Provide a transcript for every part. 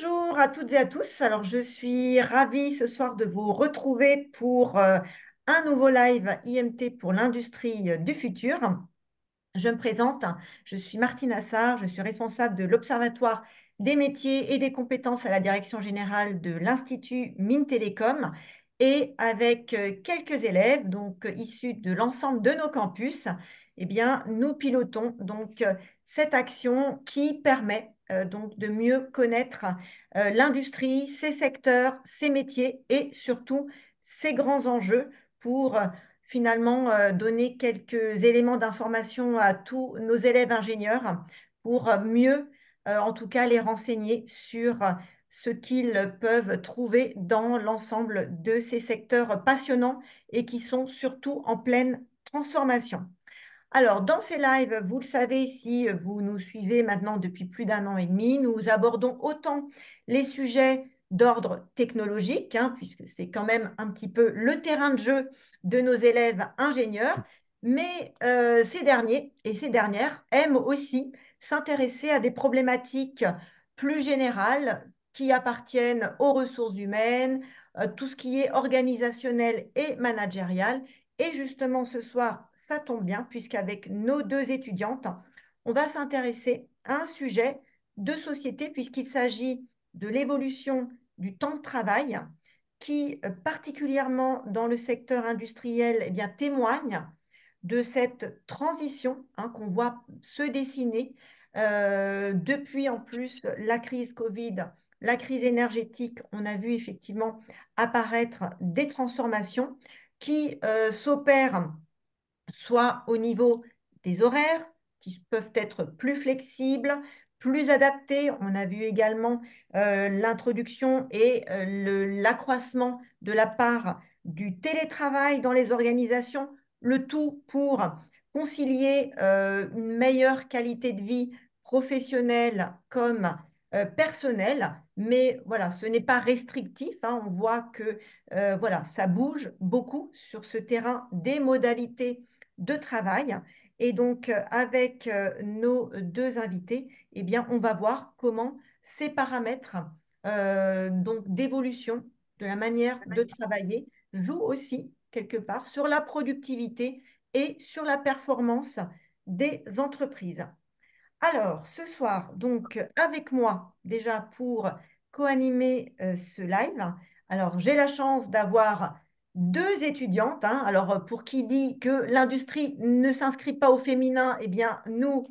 Bonjour à toutes et à tous. Alors, je suis ravie ce soir de vous retrouver pour un nouveau live IMT pour l'industrie du futur. Je me présente, je suis Martine Assard, je suis responsable de l'Observatoire des métiers et des compétences à la direction générale de l'Institut Mines Télécom et avec quelques élèves donc issus de l'ensemble de nos campus, eh bien, nous pilotons donc cette action qui permet donc de mieux connaître l'industrie, ses secteurs, ses métiers et surtout ses grands enjeux pour finalement donner quelques éléments d'information à tous nos élèves ingénieurs pour mieux, en tout cas, les renseigner sur ce qu'ils peuvent trouver dans l'ensemble de ces secteurs passionnants et qui sont surtout en pleine transformation. Alors, dans ces lives, vous le savez, si vous nous suivez maintenant depuis plus d'un an et demi, nous abordons autant les sujets d'ordre technologique, hein, puisque c'est quand même un petit peu le terrain de jeu de nos élèves ingénieurs, mais ces derniers et ces dernières aiment aussi s'intéresser à des problématiques plus générales qui appartiennent aux ressources humaines, tout ce qui est organisationnel et managérial. Et justement, ce soir, ça tombe bien, puisqu'avec nos deux étudiantes, on va s'intéresser à un sujet de société, puisqu'il s'agit de l'évolution du temps de travail, qui, particulièrement dans le secteur industriel, eh bien, témoigne de cette transition hein, qu'on voit se dessiner depuis en plus la crise Covid, la crise énergétique. On a vu effectivement apparaître des transformations qui s'opèrent soit au niveau des horaires, qui peuvent être plus flexibles, plus adaptés. On a vu également l'introduction et l'accroissement de la part du télétravail dans les organisations, le tout pour concilier une meilleure qualité de vie professionnelle comme personnelle. Mais voilà, ce n'est pas restrictif, hein. On voit que voilà, ça bouge beaucoup sur ce terrain des modalités de travail. Et donc, avec nos deux invités, eh bien, on va voir comment ces paramètres donc d'évolution de la manière de travailler jouent aussi quelque part sur la productivité et sur la performance des entreprises. Alors, ce soir, donc, avec moi, déjà pour co-animer ce live, alors j'ai la chance d'avoir deux étudiantes. Hein. Alors, pour qui dit que l'industrie ne s'inscrit pas au féminin, eh bien, nous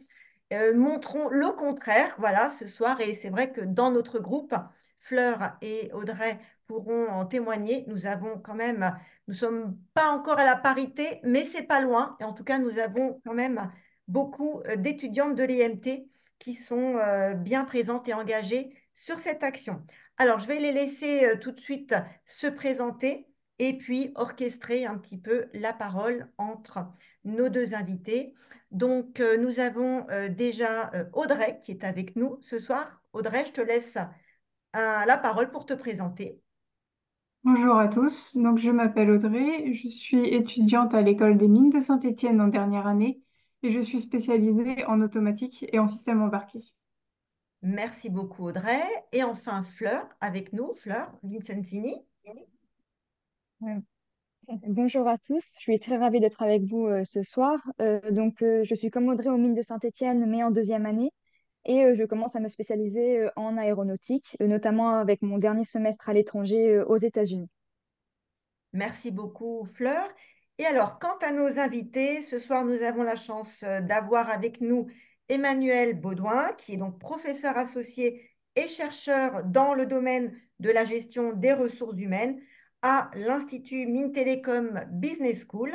montrons le contraire, voilà, ce soir. Et c'est vrai que dans notre groupe, Fleur et Audrey pourront en témoigner. Nous avons quand même, nous ne sommes pas encore à la parité, mais c'est pas loin. Et en tout cas, nous avons quand même beaucoup d'étudiantes de l'IMT qui sont bien présentes et engagées sur cette action. Alors, je vais les laisser tout de suite se présenter et puis orchestrer un petit peu la parole entre nos deux invités. Donc, nous avons déjà Audrey qui est avec nous ce soir. Audrey, je te laisse la parole pour te présenter. Bonjour à tous, donc je m'appelle Audrey, je suis étudiante à l'école des mines de Saint-Étienne en dernière année et je suis spécialisée en automatique et en système embarqué. Merci beaucoup, Audrey. Et enfin, Fleur avec nous, Fleur Vincentini. Ouais. Bonjour à tous, je suis très ravie d'être avec vous ce soir. Je suis comme Audrey aux mines de Saint-Étienne, mais en deuxième année, et je commence à me spécialiser en aéronautique, notamment avec mon dernier semestre à l'étranger aux États-Unis. Merci beaucoup, Fleur. Et alors, quant à nos invités, ce soir, nous avons la chance d'avoir avec nous Emmanuel Baudouin, qui est donc professeur associé et chercheur dans le domaine de la gestion des ressources humaines à l'Institut Mines Télécom Business School.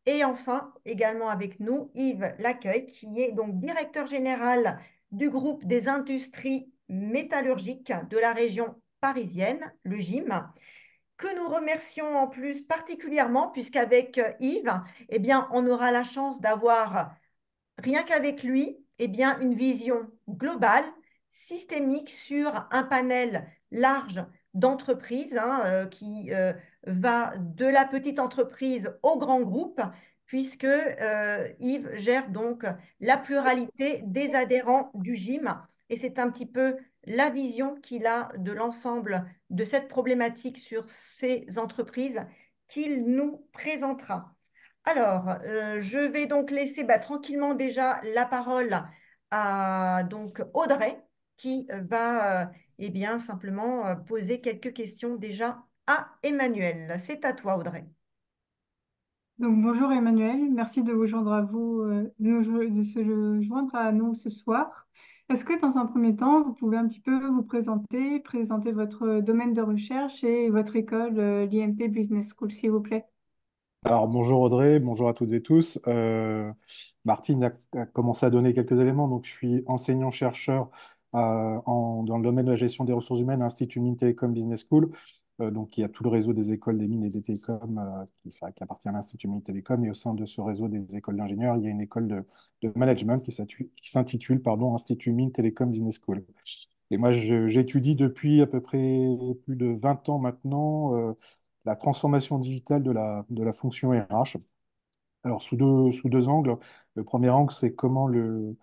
Et enfin, également avec nous, Yves Laccueil, qui est donc directeur général du groupe des industries métallurgiques de la région parisienne, le GIM, que nous remercions en plus particulièrement, puisqu'avec Yves, eh bien, on aura la chance d'avoir, rien qu'avec lui, eh bien, une vision globale, systémique sur un panel large d'entreprises hein, qui va de la petite entreprise au grand groupe, puisque Yves gère donc la pluralité des adhérents du gym. Et c'est un petit peu la vision qu'il a de l'ensemble de cette problématique sur ces entreprises qu'il nous présentera. Alors, je vais donc laisser tranquillement déjà la parole à donc Audrey qui va eh bien, simplement poser quelques questions déjà à Emmanuel. C'est à toi, Audrey. Donc bonjour Emmanuel, merci de vous joindre à vous, de se joindre à nous ce soir. Est-ce que dans un premier temps, vous pouvez un petit peu vous présenter, présenter votre domaine de recherche et votre école, l'IMT Business School, s'il vous plaît? Alors, bonjour Audrey, bonjour à toutes et tous. Martine a commencé à donner quelques éléments. Donc, je suis enseignant-chercheur dans le domaine de la gestion des ressources humaines à l'Institut Mines Télécom Business School. Donc, il y a tout le réseau des écoles des mines et des télécoms qui appartient à l'Institut Mines Télécom. Et au sein de ce réseau des écoles d'ingénieurs, il y a une école de management qui s'intitule Institut Mines Télécom Business School. Et moi, j'étudie depuis à peu près plus de 20 ans maintenant la transformation digitale de la fonction RH. Alors, sous deux angles. Le premier angle, c'est comment le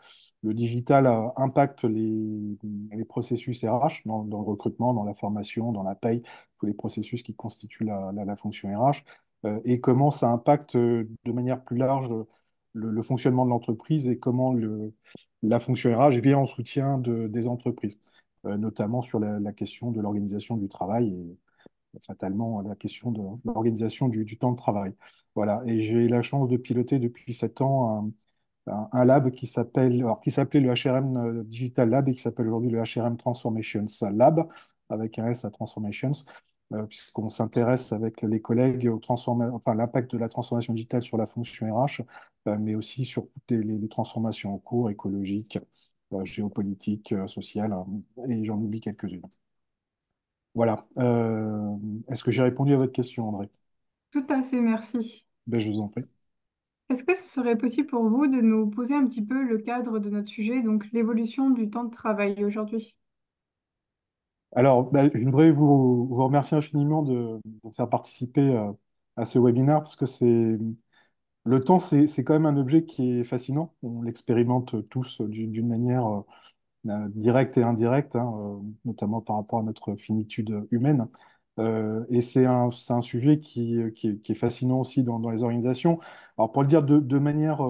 digital impacte les processus RH dans le recrutement, dans la formation, dans la paye, tous les processus qui constituent la fonction RH, et comment ça impacte de manière plus large le fonctionnement de l'entreprise et comment la fonction RH vient en soutien des entreprises, notamment sur la question de l'organisation du travail fatalement la question de l'organisation du temps de travail. Voilà. Et j'ai la chance de piloter depuis 7 ans un lab qui s'appelait le HRM Digital Lab et qui s'appelle aujourd'hui le HRM Transformations Lab, avec un S à Transformations, puisqu'on s'intéresse avec les collègues enfin, l'impact de la transformation digitale sur la fonction RH, mais aussi sur toutes les transformations en cours, écologiques, géopolitiques, sociales, et j'en oublie quelques-unes. Voilà. Est-ce que j'ai répondu à votre question, André? Tout à fait, merci. Ben, je vous en prie. Est-ce que ce serait possible pour vous de nous poser un petit peu le cadre de notre sujet, donc l'évolution du temps de travail aujourd'hui? Alors, ben, je voudrais vous remercier infiniment de me faire participer à ce webinaire parce que le temps, c'est quand même un objet qui est fascinant. On l'expérimente tous d'une manière directe et indirecte, hein, notamment par rapport à notre finitude humaine. Et c'est un sujet qui est fascinant aussi dans les organisations. Alors, pour le dire de manière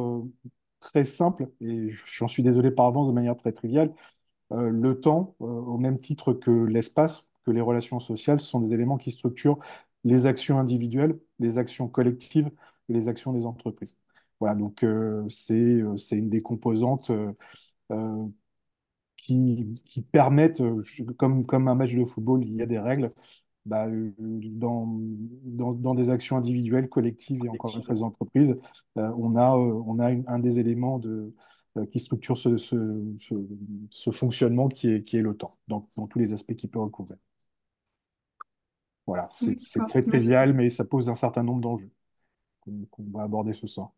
très simple, et j'en suis désolé par avance, de manière très triviale, le temps, au même titre que l'espace, que les relations sociales, sont des éléments qui structurent les actions individuelles, les actions collectives et les actions des entreprises. Voilà, donc c'est une des composantes euh, qui permettent, comme un match de football, il y a des règles, bah, dans des actions individuelles, collectives et encore une fois des entreprises, on a un des éléments qui structure ce fonctionnement qui est le temps, dans tous les aspects qu'il peut recouvrir. Voilà, c'est D'accord, très merci. trivial, mais ça pose un certain nombre d'enjeux qu'on va aborder ce soir.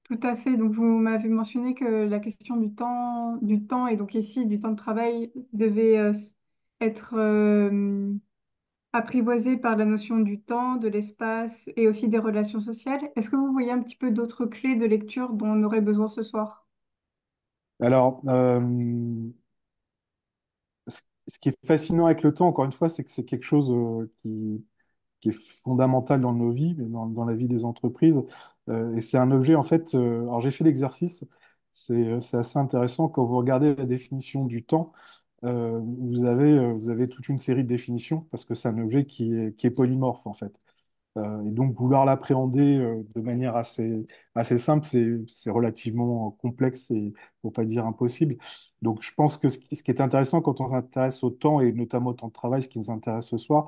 Tout à fait. Donc, vous m'avez mentionné que la question du temps et donc ici du temps de travail devait être apprivoisée par la notion du temps, de l'espace et aussi des relations sociales. Est-ce que vous voyez un petit peu d'autres clés de lecture dont on aurait besoin ce soir? Alors, ce qui est fascinant avec le temps, encore une fois, c'est que c'est quelque chose qui est fondamental dans nos vies, mais dans la vie des entreprises. Et c'est un objet, en fait, alors j'ai fait l'exercice, c'est assez intéressant quand vous regardez la définition du temps. Vous avez toute une série de définitions parce que c'est un objet qui est polymorphe, en fait. Et donc, vouloir l'appréhender de manière assez simple, c'est relativement complexe et pour pas dire impossible. Donc, je pense que ce qui est intéressant quand on s'intéresse au temps, et notamment au temps de travail, ce qui nous intéresse ce soir,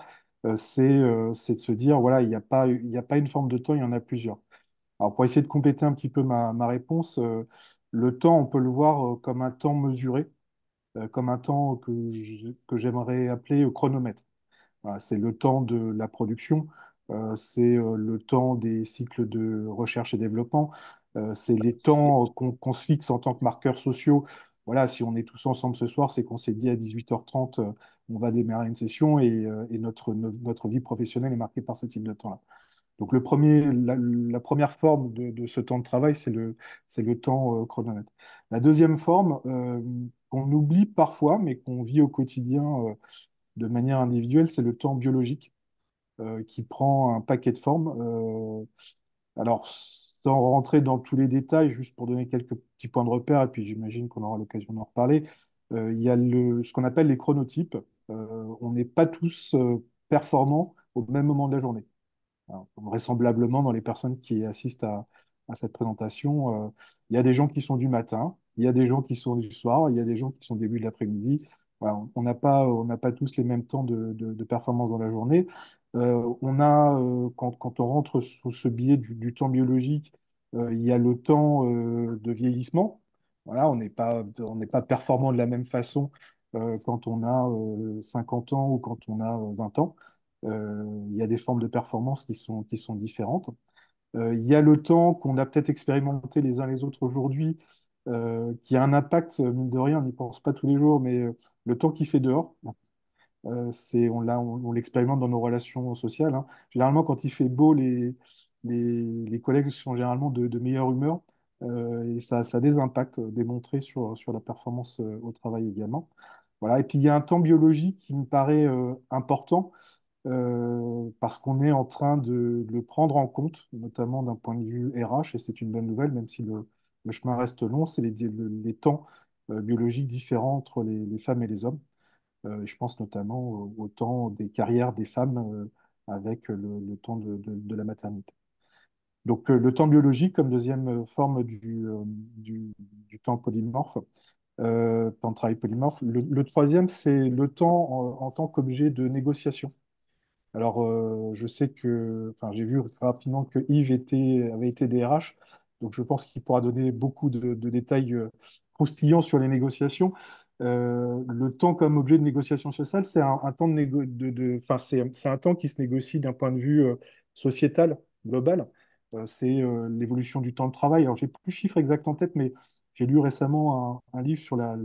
c'est de se dire, voilà, il y a pas une forme de temps, il y en a plusieurs. Alors, pour essayer de compléter un petit peu ma réponse, le temps, on peut le voir comme un temps mesuré, comme un temps que j'aimerais appeler chronomètre. Voilà, c'est le temps de la production, c'est le temps des cycles de recherche et développement, c'est les temps qu'on se fixe en tant que marqueurs sociaux. Voilà, si on est tous ensemble ce soir, c'est qu'on s'est dit à 18h30, on va démarrer une session et notre vie professionnelle est marquée par ce type de temps-là. Donc la première forme de ce temps de travail, c'est le temps chronomètre. La deuxième forme, qu'on oublie parfois, mais qu'on vit au quotidien de manière individuelle, c'est le temps biologique, qui prend un paquet de formes. Alors, sans rentrer dans tous les détails, juste pour donner quelques petits points de repère, et puis j'imagine qu'on aura l'occasion d'en reparler, il y a ce qu'on appelle les chronotypes. On n'est pas tous performants au même moment de la journée. Alors, vraisemblablement, dans les personnes qui assistent à cette présentation, il y a des gens qui sont du matin, il y a des gens qui sont du soir, il y a des gens qui sont au début de l'après-midi. Voilà, on n'a pas tous les mêmes temps de performance dans la journée. Quand on rentre sous ce biais du temps biologique, il y a le temps de vieillissement. Voilà, on n'est pas performant de la même façon quand on a 50 ans ou quand on a 20 ans. Il y a des formes de performance qui sont différentes. Il y a le temps qu'on a peut-être expérimenté les uns les autres aujourd'hui, qui a un impact, mine de rien, on n'y pense pas tous les jours, mais le temps qu'il fait dehors, on l'expérimente dans nos relations sociales, hein. Généralement, quand il fait beau, les collègues sont généralement de meilleure humeur, et ça a des impacts démontrés sur la performance au travail également. Voilà. Et puis, il y a un temps biologique qui me paraît important, parce qu'on est en train de le prendre en compte, notamment d'un point de vue RH, et c'est une bonne nouvelle, même si le chemin reste long, c'est les temps biologiques différents entre les femmes et les hommes. Je pense notamment au temps des carrières des femmes avec le temps de la maternité. Donc le temps biologique comme deuxième forme du temps polymorphe, temps de travail polymorphe. Le troisième, c'est le temps en tant qu'objet de négociation. Alors, je sais enfin, j'ai vu rapidement que avait été DRH, donc je pense qu'il pourra donner beaucoup de détails croustillants sur les négociations. Le temps comme objet de négociation sociale, c'est un temps enfin, c'est un temps qui se négocie d'un point de vue sociétal, global. C'est l'évolution du temps de travail. Alors, j'ai plus le chiffre exact en tête, mais j'ai lu récemment un livre sur la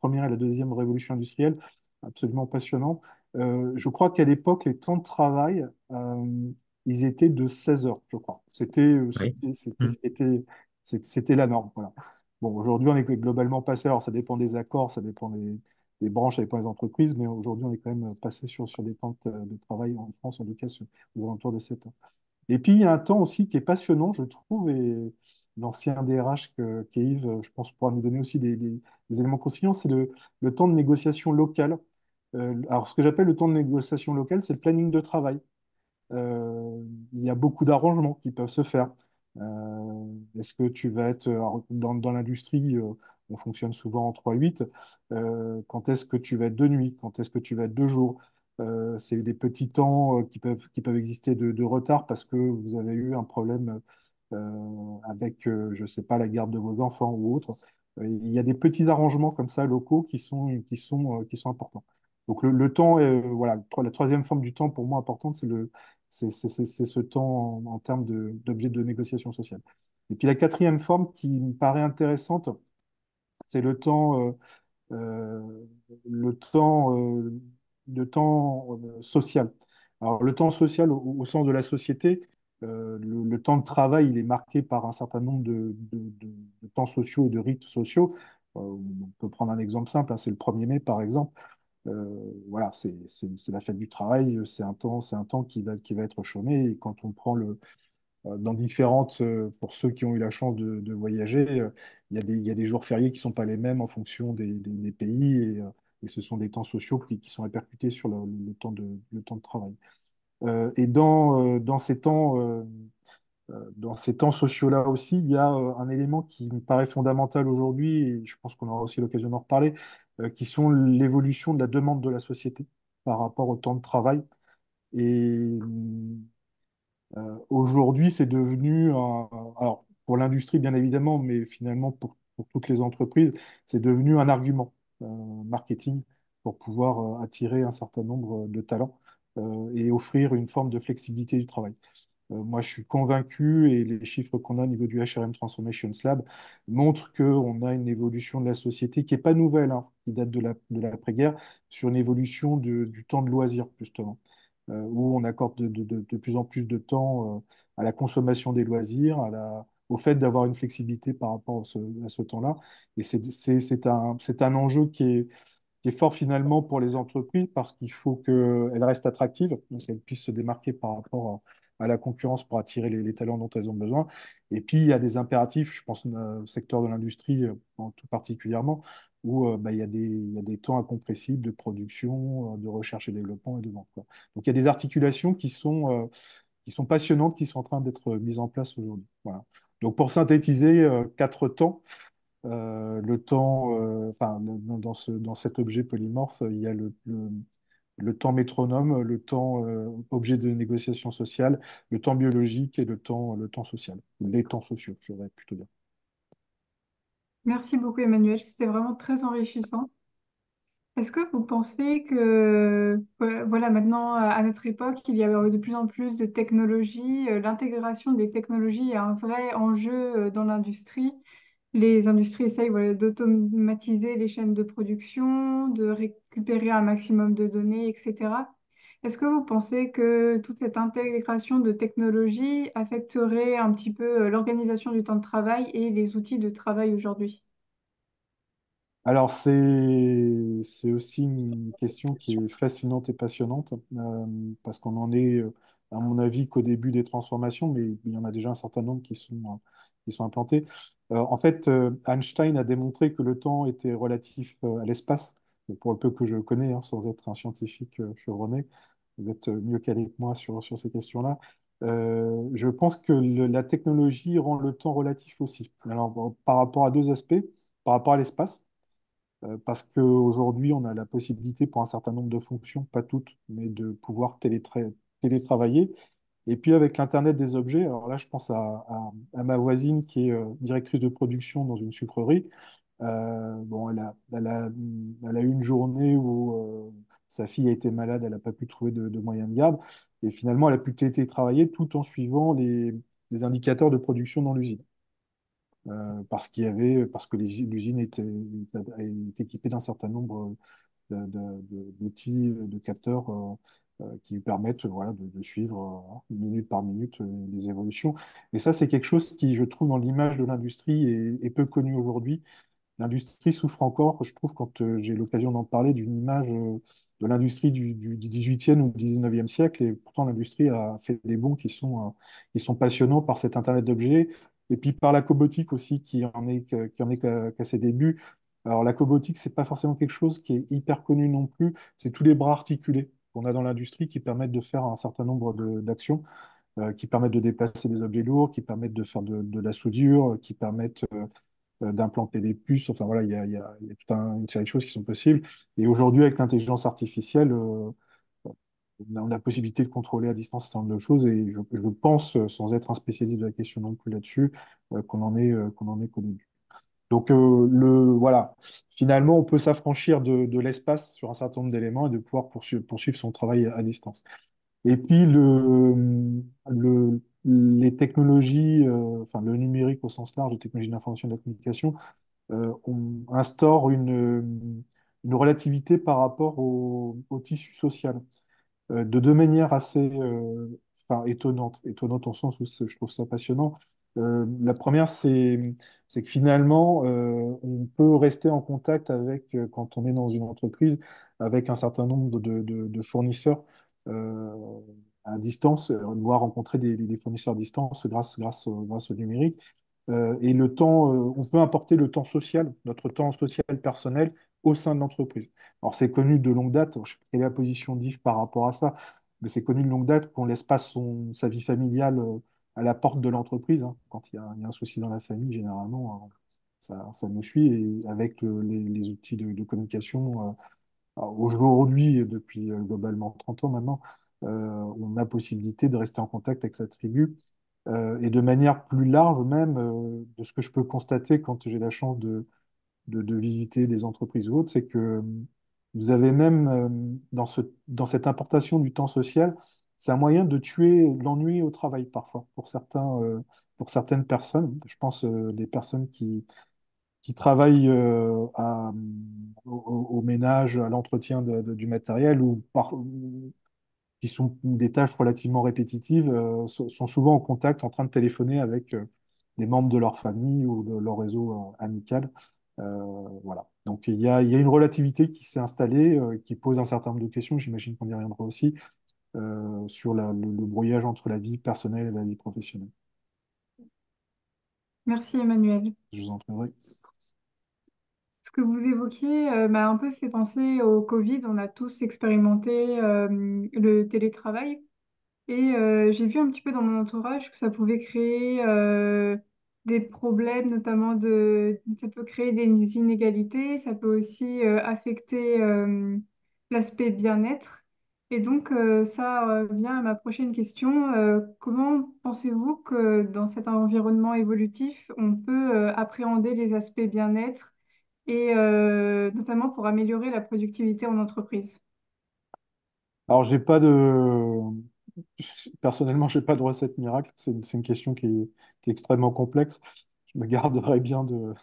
première et la deuxième révolution industrielle, absolument passionnant. Je crois qu'à l'époque, les temps de travail, ils étaient de 16 heures, je crois. Oui. C'était la norme. Voilà. Bon, aujourd'hui, on est globalement passé, alors ça dépend des accords, ça dépend des branches, ça dépend des entreprises, mais aujourd'hui, on est quand même passé sur des temps de travail en France, en tout cas, aux alentours de 7 heures. Et puis, il y a un temps aussi qui est passionnant, je trouve, et l'ancien DRH qu'est Yves, je pense, pourra nous donner aussi des éléments conciliants, c'est le temps de négociation locale. Alors, ce que j'appelle le temps de négociation locale, c'est le planning de travail. Euh, il y a beaucoup d'arrangements qui peuvent se faire. Est-ce que tu vas être alors, dans l'industrie, on fonctionne souvent en 3-8. Quand est-ce que tu vas être de nuit? Quand est-ce que tu vas être de jour? C'est des petits temps qui peuvent exister de retard parce que vous avez eu un problème avec, je ne sais pas, la garde de vos enfants ou autre. Il y a des petits arrangements comme ça locaux qui sont importants. Donc le temps, voilà, la troisième forme du temps pour moi importante, c'est ce temps en termes d'objet de négociation sociale. Et puis la quatrième forme qui me paraît intéressante, c'est euh, euh, le temps social. Alors le temps social au sens de la société, le temps de travail, il est marqué par un certain nombre de temps sociaux et de rites sociaux. On peut prendre un exemple simple, hein, c'est le 1er mai par exemple. Voilà, c'est la fête du travail, c'est un temps qui va être chômé. Et quand on prend dans différentes, pour ceux qui ont eu la chance de voyager, il y a des jours fériés qui ne sont pas les mêmes en fonction des pays, et ce sont des temps sociaux qui sont répercutés sur le temps de travail. Et dans ces temps sociaux-là aussi, il y a un élément qui me paraît fondamental aujourd'hui, et je pense qu'on aura aussi l'occasion d'en reparler, qui sont l'évolution de la demande de la société par rapport au temps de travail. Et aujourd'hui, c'est devenu, alors pour l'industrie bien évidemment, mais finalement pour toutes les entreprises, c'est devenu un argument marketing pour pouvoir attirer un certain nombre de talents et offrir une forme de flexibilité du travail. Moi, je suis convaincu, et les chiffres qu'on a au niveau du HRM Transformation Lab montrent qu'on a une évolution de la société qui n'est pas nouvelle, hein, qui date de l'après-guerre, sur une évolution du temps de loisir, justement. où on accorde de plus en plus de temps à la consommation des loisirs, au fait d'avoir une flexibilité par rapport à ce temps-là. Et c'est un enjeu qui est fort finalement pour les entreprises parce qu'il faut qu'elles restent attractives, donc qu'elles puissent se démarquer par rapport à la concurrence pour attirer les talents dont elles ont besoin. Et puis, il y a des impératifs, je pense au secteur de l'industrie tout particulièrement, où bah, il y a des temps incompressibles de production, de recherche et développement et de vente, quoi. Donc, il y a des articulations qui sont passionnantes, qui sont en train d'être mises en place aujourd'hui. Voilà. Donc, pour synthétiser, quatre temps. Le temps, enfin, dans cet objet polymorphe, il y a le temps métronome, le temps objet de négociation sociale, le temps biologique et le temps social. Les temps sociaux, je devrais plutôt dire. Merci beaucoup, Emmanuel. C'était vraiment très enrichissant. Est-ce que vous pensez que, voilà, maintenant, à notre époque, il y a de plus en plus de technologies, l'intégration des technologies est un vrai enjeu dans l'industrie. Les industries essayent, voilà, d'automatiser les chaînes de production, de récupérer un maximum de données, etc. Est-ce que vous pensez que toute cette intégration de technologies affecterait un petit peu l'organisation du temps de travail et les outils de travail aujourd'hui? Alors, c'est aussi une question qui est fascinante et passionnante, parce qu'on en est, à mon avis, qu'au début des transformations, mais il y en a déjà un certain nombre qui sont implantés. En fait, Einstein a démontré que le temps était relatif à l'espace. Et pour le peu que je connais, hein, sans être un scientifique chevronné, vous êtes mieux calé que moi sur ces questions-là. Je pense que la technologie rend le temps relatif aussi. Alors, bon, par rapport à deux aspects, par rapport à l'espace, parce qu'aujourd'hui, on a la possibilité pour un certain nombre de fonctions, pas toutes, mais de pouvoir télétravailler. Et puis avec l'Internet des objets, alors là, je pense à ma voisine qui est directrice de production dans une sucrerie. Bon, elle a eu une journée où sa fille a été malade, elle n'a pas pu trouver de moyens de garde. Et finalement, elle a pu télétravailler tout en suivant les indicateurs de production dans l'usine. Parce que l'usine est équipée d'un certain nombre d'outils, de capteurs qui lui permettent voilà, de suivre minute par minute les évolutions. Et ça, c'est quelque chose qui, je trouve, dans l'image de l'industrie est peu connu aujourd'hui. L'industrie souffre encore, je trouve, quand j'ai l'occasion d'en parler, d'une image de l'industrie du 18e ou du 19e siècle. Et pourtant, l'industrie a fait des bonds qui sont passionnants par cet Internet d'objets. Et puis par la cobotique aussi, qui en est qu'à ses débuts. Alors, la cobotique, c'est pas forcément quelque chose qui est hyper connu non plus. C'est tous les bras articulés qu'on a dans l'industrie qui permettent de faire un certain nombre d'actions, qui permettent de déplacer des objets lourds, qui permettent de faire de la soudure, qui permettent d'implanter des puces. Enfin voilà, il y a toute une série de choses qui sont possibles. Et aujourd'hui, avec l'intelligence artificielle, on a la possibilité de contrôler à distance un certain nombre de choses. Et je pense, sans être un spécialiste de la question non plus là-dessus, qu'on en est qu'au début. Donc voilà, finalement, on peut s'affranchir de l'espace sur un certain nombre d'éléments et de pouvoir poursuivre son travail à distance. Et puis les technologies, enfin le numérique au sens large, les technologies de l'information et de la communication, on instaure une relativité par rapport au tissu social, de deux manières assez enfin, étonnantes. Étonnantes en sens où je trouve ça passionnant. La première, c'est que finalement, on peut rester en contact avec, quand on est dans une entreprise, avec un certain nombre de fournisseurs euh, à distance, voire rencontrer des fournisseurs à distance grâce au numérique. Et le temps, on peut importer le temps social, notre temps social personnel au sein de l'entreprise. Alors, c'est connu de longue date, je sais pas quelle est la position d'Yves par rapport à ça, mais c'est connu de longue date qu'on laisse pas sa vie familiale à la porte de l'entreprise, hein. Quand il y a un souci dans la famille, généralement, ça nous suit. Et avec les outils de communication, alors, aujourd'hui, depuis globalement 30 ans maintenant, on a possibilité de rester en contact avec sa tribu. Et de manière plus large même, de ce que je peux constater quand j'ai la chance de visiter des entreprises ou autres, c'est que vous avez même dans cette importation du temps social, c'est un moyen de tuer l'ennui au travail parfois pour certaines personnes. Je pense des personnes qui travaillent au ménage, à l'entretien du matériel ou qui sont des tâches relativement répétitives, sont souvent en contact, en train de téléphoner avec des membres de leur famille ou de leur réseau amical. Voilà. Donc il y a une relativité qui s'est installée, qui pose un certain nombre de questions, j'imagine qu'on y reviendra aussi, sur le brouillage entre la vie personnelle et la vie professionnelle. Merci Emmanuel. Je vous en prie. Ce que vous évoquiez m'a un peu fait penser au Covid. On a tous expérimenté le télétravail. Et j'ai vu un petit peu dans mon entourage que ça pouvait créer des problèmes, notamment ça peut créer des inégalités, ça peut aussi affecter l'aspect bien-être. Et donc ça vient à ma prochaine question. Comment pensez-vous que dans cet environnement évolutif, on peut appréhender les aspects bien-être et notamment pour améliorer la productivité en entreprise? Alors, personnellement, j'ai pas de recette miracle. C'est une question qui est extrêmement complexe. Je me garderais bien de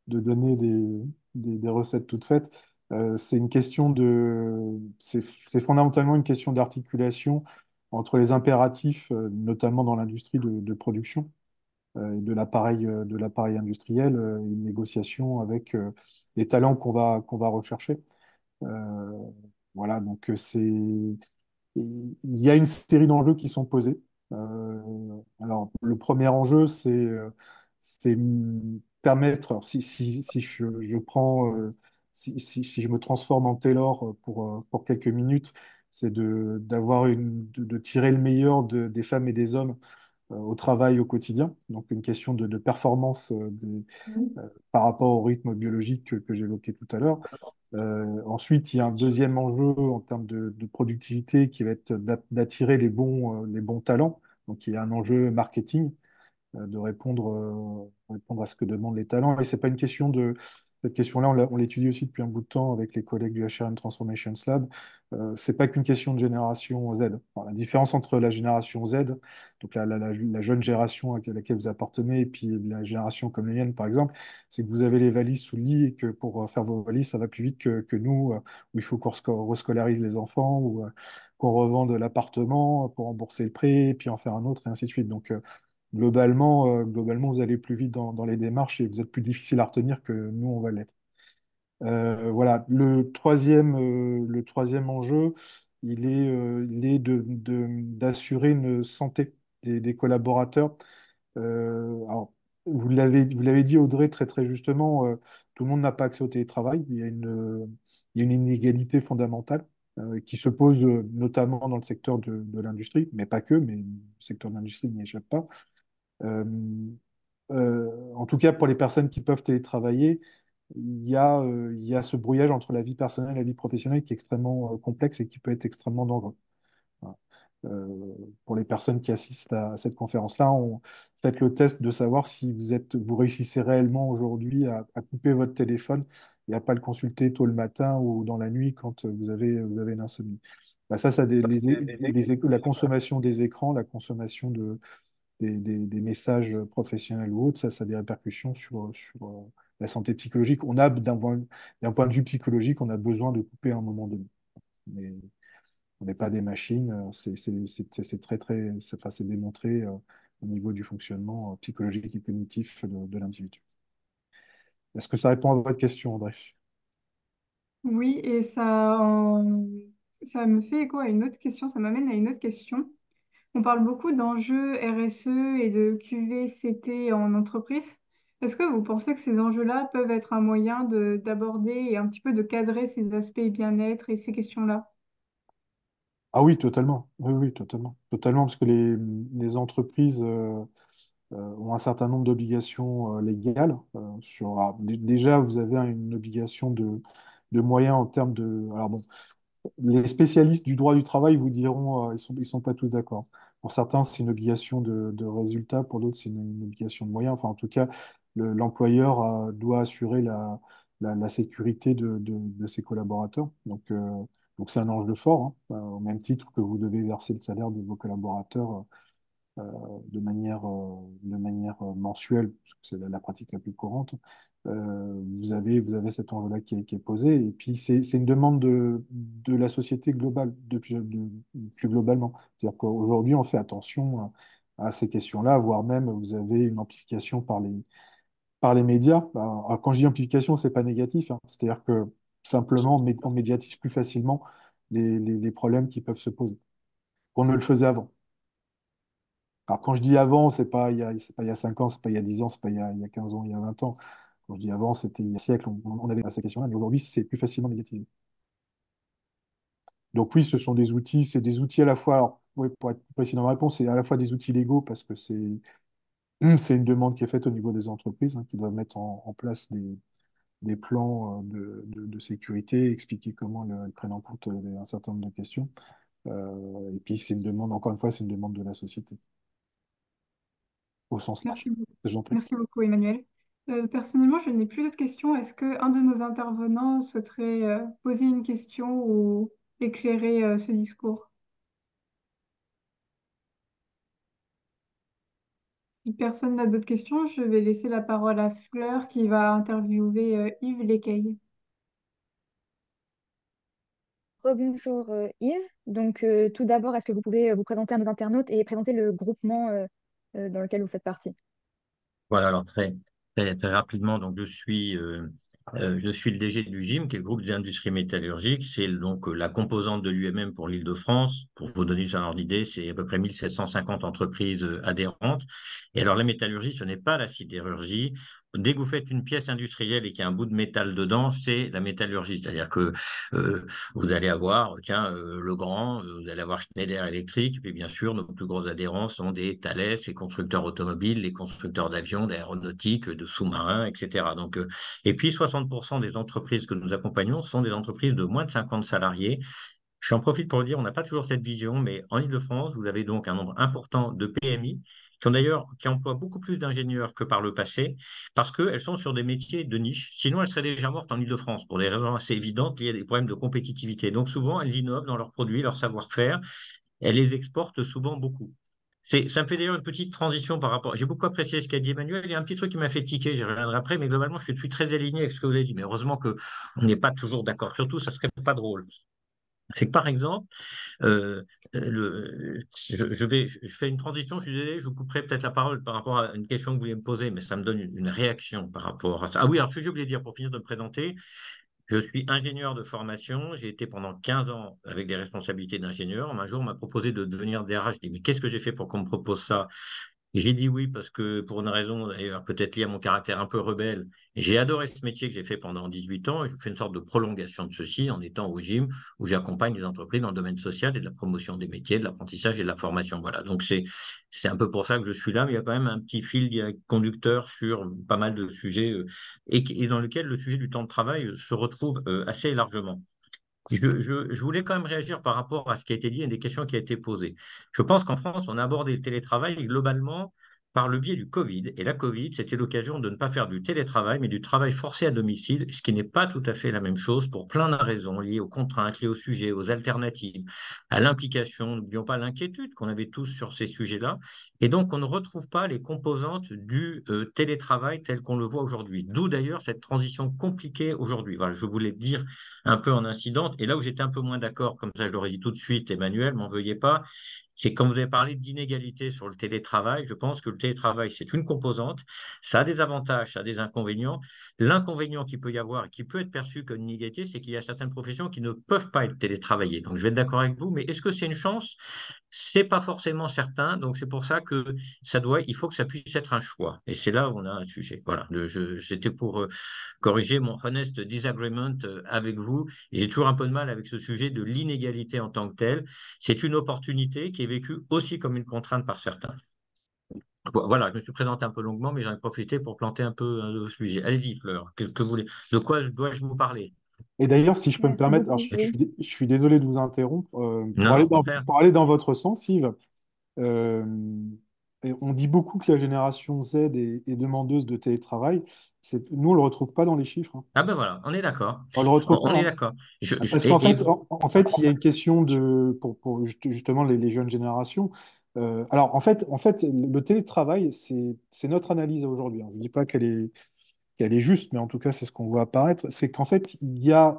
donner des recettes toutes faites. C'est fondamentalement une question d'articulation entre les impératifs, notamment dans l'industrie de production, et de l'appareil industriel, une négociation avec les talents qu'on va rechercher. Euh, voilà, donc il y a une série d'enjeux qui sont posés. Alors, le premier enjeu, c'est permettre, alors, si je prends, si je me transforme en Taylor pour quelques minutes, c'est de tirer le meilleur des femmes et des hommes au travail au quotidien. Donc, une question de performance par rapport au rythme biologique que j'évoquais tout à l'heure. Ensuite, il y a un deuxième enjeu en termes de productivité qui va être d'attirer les bons talents. Donc, il y a un enjeu marketing de répondre à ce que demandent les talents. Et c'est pas une question cette question-là, on l'étudie aussi depuis un bout de temps avec les collègues du HRM Transformation Lab. C'est pas qu'une question de génération Z. Alors, la différence entre la génération Z, donc la jeune génération à laquelle vous appartenez, et puis la génération comme les miennes, par exemple, c'est que vous avez les valises sous le lit et que pour faire vos valises, ça va plus vite que nous, où il faut qu'on rescolarise les enfants ou qu'on revende l'appartement pour rembourser le prêt, et puis en faire un autre, et ainsi de suite. Donc, globalement, vous allez plus vite dans les démarches et vous êtes plus difficile à retenir que nous, on va l'être. Voilà. Le troisième enjeu, il est d'assurer une santé des collaborateurs. Alors, vous l'avez dit, Audrey, très, très justement, tout le monde n'a pas accès au télétravail. Il y a une inégalité fondamentale qui se pose notamment dans le secteur de l'industrie, mais pas que, mais le secteur de l'industrie n'y échappe pas. Euh, en tout cas, pour les personnes qui peuvent télétravailler, il y a ce brouillage entre la vie personnelle et la vie professionnelle qui est extrêmement complexe et qui peut être extrêmement dangereux. Voilà. Euh, pour les personnes qui assistent à cette conférence-là, faites le test de savoir si vous réussissez réellement aujourd'hui à couper votre téléphone et à pas le consulter tôt le matin ou dans la nuit quand vous avez une insomnie. Bah, la consommation des écrans, la consommation des messages professionnels ou autres, ça a des répercussions sur la santé psychologique. D'un point de vue psychologique, on a besoin de couper à un moment donné. Mais on n'est pas des machines, c'est très, très, enfin, c'est démontré au niveau du fonctionnement psychologique et cognitif de l'individu. Est-ce que ça répond à votre question, André? Oui, et ça me fait écho à une autre question, ça m'amène à une autre question. On parle beaucoup d'enjeux RSE et de QVCT en entreprise. Est-ce que vous pensez que ces enjeux-là peuvent être un moyen d'aborder et un petit peu de cadrer ces aspects bien-être et ces questions-là? Ah oui, totalement. Oui, oui, totalement. Totalement, parce que les entreprises ont un certain nombre d'obligations légales. Déjà, vous avez une obligation de moyens en termes de... Alors bon, les spécialistes du droit du travail vous diront ils sont pas tous d'accord. Pour certains, c'est une obligation de résultat, pour d'autres, c'est une obligation de moyens. Enfin, en tout cas, l'employeur doit assurer la sécurité de ses collaborateurs. Donc c'est un enjeu fort, hein, au même titre que vous devez verser le salaire de vos collaborateurs de manière mensuelle, parce que c'est la pratique la plus courante, vous avez cet enjeu-là qui est posé. Et puis, c'est une demande de la société globale, plus globalement. C'est-à-dire qu'aujourd'hui, on fait attention à ces questions-là, voire même vous avez une amplification par les médias. Alors, quand je dis amplification, c'est pas négatif, hein. C'est-à-dire que simplement, on médiatise plus facilement les problèmes qui peuvent se poser qu'on ne le faisait avant. Alors, quand je dis avant, c'est pas il y a 5 ans, c'est pas il y a 10 ans, c'est pas il y a 15 ans, il y a 20 ans. Quand je dis avant, c'était il y a un siècle, on avait ces questions-là, mais aujourd'hui, c'est plus facilement médiatisé. Donc oui, ce sont des outils, c'est des outils à la fois, alors, oui, pour être plus précis dans ma réponse, c'est à la fois des outils légaux parce que c'est une demande qui est faite au niveau des entreprises, hein, qui doivent mettre en place des plans de sécurité, expliquer comment ils prennent en compte un certain nombre de questions. Et puis c'est une demande, encore une fois, c'est une demande de la société, au sens large. Merci beaucoup. J'en prie. Merci beaucoup, Emmanuel. Personnellement, je n'ai plus d'autres questions. Est-ce qu'un de nos intervenants souhaiterait poser une question ou éclairer ce discours? Si personne n'a d'autres questions, je vais laisser la parole à Fleur qui va interviewer Yves Lequeil. Rebonjour Yves. Donc tout d'abord, est-ce que vous pouvez vous présenter à nos internautes et présenter le groupement dans lequel vous faites partie? Voilà, alors très rapidement, donc je suis le DG du GIM, qui est le groupe des industries métallurgiques. C'est donc la composante de l'UMM pour l'Île-de-France. Pour vous donner un ordre d'idée, c'est à peu près 1750 entreprises adhérentes. Et alors la métallurgie, ce n'est pas la sidérurgie. Dès que vous faites une pièce industrielle et qu'il y a un bout de métal dedans, c'est la métallurgie. C'est-à-dire que euh, vous allez avoir, tiens, Legrand, vous allez avoir Schneider Electric, puis bien sûr, nos plus gros adhérents sont des Thales, les constructeurs automobiles, les constructeurs d'avions, d'aéronautique, de sous-marins, etc. Donc, et puis, 60% des entreprises que nous accompagnons sont des entreprises de moins de 50 salariés. J'en profite pour le dire, on n'a pas toujours cette vision, mais en Ile-de-France, vous avez donc un nombre important de PMI qui emploient beaucoup plus d'ingénieurs que par le passé, parce qu'elles sont sur des métiers de niche. Sinon, elles seraient déjà mortes en Ile-de-France pour des raisons assez évidentes liées à des problèmes de compétitivité. Donc, souvent, elles innovent dans leurs produits, leur savoir-faire. Elles les exportent souvent beaucoup. Ça me fait d'ailleurs une petite transition par rapport. J'ai beaucoup apprécié ce qu'a dit Emmanuel. Il y a un petit truc qui m'a fait tiquer, j'y reviendrai après, mais globalement, je suis très aligné avec ce que vous avez dit. Mais heureusement qu'on n'est pas toujours d'accord sur tout, ça serait pas drôle. C'est que par exemple, je fais une transition, je suis désolé, je vous couperai peut-être la parole par rapport à une question que vous vouliez me poser, mais ça me donne une réaction par rapport à ça. Ah oui, alors ce que je voulais dire pour finir de me présenter, je suis ingénieur de formation. J'ai été pendant 15 ans avec des responsabilités d'ingénieur. Un jour, on m'a proposé de devenir DRH. Je dis, mais qu'est-ce que j'ai fait pour qu'on me propose ça? J'ai dit oui parce que pour une raison d'ailleurs peut-être liée à mon caractère un peu rebelle, j'ai adoré ce métier que j'ai fait pendant 18 ans. Je fais une sorte de prolongation de ceci en étant au gym où j'accompagne les entreprises dans le domaine social et de la promotion des métiers, de l'apprentissage et de la formation. Voilà. Donc c'est un peu pour ça que je suis là, mais il y a quand même un petit fil conducteur sur pas mal de sujets et dans lequel le sujet du temps de travail se retrouve assez largement. Je voulais quand même réagir par rapport à ce qui a été dit et des questions qui ont été posées. Je pense qu'en France, on a abordé le télétravail globalement par le biais du Covid. Et la Covid, c'était l'occasion de ne pas faire du télétravail, mais du travail forcé à domicile, ce qui n'est pas tout à fait la même chose pour plein de raisons liées aux contraintes, liées aux sujets, aux alternatives, à l'implication. N'oublions pas l'inquiétude qu'on avait tous sur ces sujets-là. Et donc, on ne retrouve pas les composantes du télétravail tel qu'on le voit aujourd'hui. D'où d'ailleurs cette transition compliquée aujourd'hui. Voilà, je voulais dire un peu en incidente. Et là où j'étais un peu moins d'accord, comme ça je l'aurais dit tout de suite, Emmanuel, m'en veuillez pas, c'est quand vous avez parlé d'inégalité sur le télétravail, je pense que le télétravail, c'est une composante, ça a des avantages, ça a des inconvénients. L'inconvénient qu'il peut y avoir et qui peut être perçu comme une inégalité, c'est qu'il y a certaines professions qui ne peuvent pas être télétravaillées. Donc je vais être d'accord avec vous, mais est-ce que c'est une chance? C'est pas forcément certain, donc c'est pour ça que il faut que ça puisse être un choix. Et c'est là où on a un sujet. Voilà, c'était pour corriger mon honest disagreement avec vous. J'ai toujours un peu de mal avec ce sujet de l'inégalité en tant que telle. C'est une opportunité qui est vécue aussi comme une contrainte par certains. Voilà, je me suis présenté un peu longuement, mais j'en ai profité pour planter un peu le sujet. Allez-y, Fleur, que vous voulez? De quoi dois-je vous parler? Et d'ailleurs, si je peux me Merci permettre, alors, beaucoup. Oui. je suis désolé de vous interrompre, Non, non, au contraire. pour aller dans votre sens, Yves, euh, et on dit beaucoup que la génération Z est demandeuse de télétravail. Nous, on ne le retrouve pas dans les chiffres, hein. Ah ben voilà, on est d'accord. On ne le retrouve pas, On est hein. d'accord. Parce qu'en fait, il y a une question de, pour justement les jeunes générations. Alors, en fait, le télétravail, c'est notre analyse aujourd'hui, hein. Je ne dis pas qu'elle est juste, mais en tout cas, c'est ce qu'on voit apparaître. C'est qu'en fait, il y a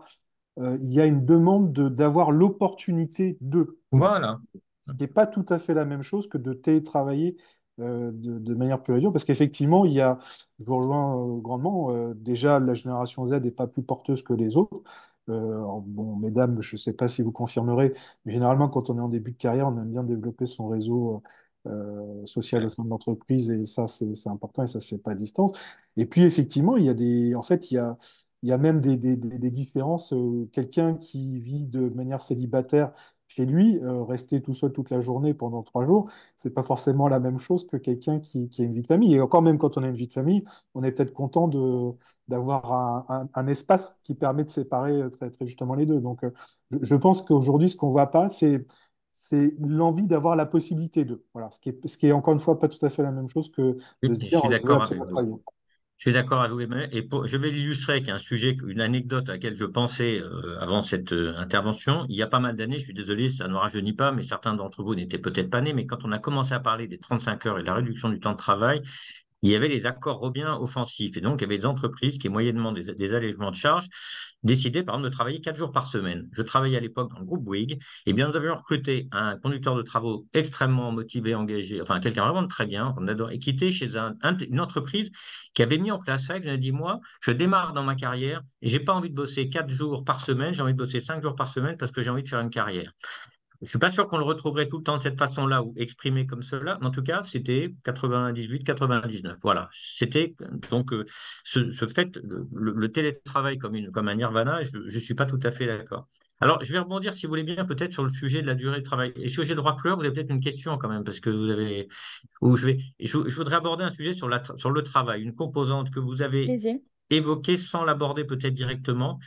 une demande d'avoir l'opportunité de Voilà. ce qui n'est pas tout à fait la même chose que de télétravailler de manière pure et dure, parce qu'effectivement, je vous rejoins grandement, déjà la génération Z n'est pas plus porteuse que les autres. Alors, bon, mesdames, je ne sais pas si vous confirmerez, mais généralement, quand on est en début de carrière, on aime bien développer son réseau social au sein de l'entreprise, et ça, c'est important, et ça ne se fait pas à distance. Et puis, effectivement, en fait, il y a même des différences. Quelqu'un qui vit de manière célibataire chez lui, rester tout seul toute la journée pendant 3 jours, c'est pas forcément la même chose que quelqu'un qui a une vie de famille. Et encore même quand on a une vie de famille, on est peut-être content d'avoir un espace qui permet de séparer très, très justement les deux. Donc, je pense qu'aujourd'hui, ce qu'on voit apparaître, c'est l'envie d'avoir la possibilité de. Voilà, ce qui est encore une fois pas tout à fait la même chose que de se Je dire suis je veux d'accord avec absolument vous. travailler. Je suis d'accord avec vous, Emmanuel. Et je vais l'illustrer avec un sujet, une anecdote à laquelle je pensais avant cette intervention. Il y a pas mal d'années, je suis désolé, ça ne rajeunit pas, mais certains d'entre vous n'étaient peut-être pas nés, mais quand on a commencé à parler des 35 heures et de la réduction du temps de travail, il y avait les accords Robien offensifs. Et donc, il y avait des entreprises qui, moyennement des allègements de charges, décidaient, par exemple, de travailler 4 jours par semaine. Je travaillais à l'époque dans le groupe Bouygues. Eh bien, nous avions recruté un conducteur de travaux extrêmement motivé, engagé, enfin, quelqu'un vraiment de très bien, on adore, et qui était chez une entreprise qui avait mis en place ça. Il a dit, moi, je démarre dans ma carrière et j'ai pas envie de bosser 4 jours par semaine, j'ai envie de bosser 5 jours par semaine parce que j'ai envie de faire une carrière. Je suis pas sûr qu'on le retrouverait tout le temps de cette façon-là ou exprimé comme cela, mais en tout cas, c'était 98, 99. Voilà. C'était donc ce fait, le télétravail comme un nirvana, je ne suis pas tout à fait d'accord. Alors, je vais rebondir, si vous voulez bien, peut-être sur le sujet de la durée de travail. Et sur le sujet de droit fleur, vous avez peut-être une question quand même, parce que vous avez, ou je voudrais aborder un sujet sur le travail, une composante que vous avez Plaisir. évoquée sans l'aborder peut-être directement.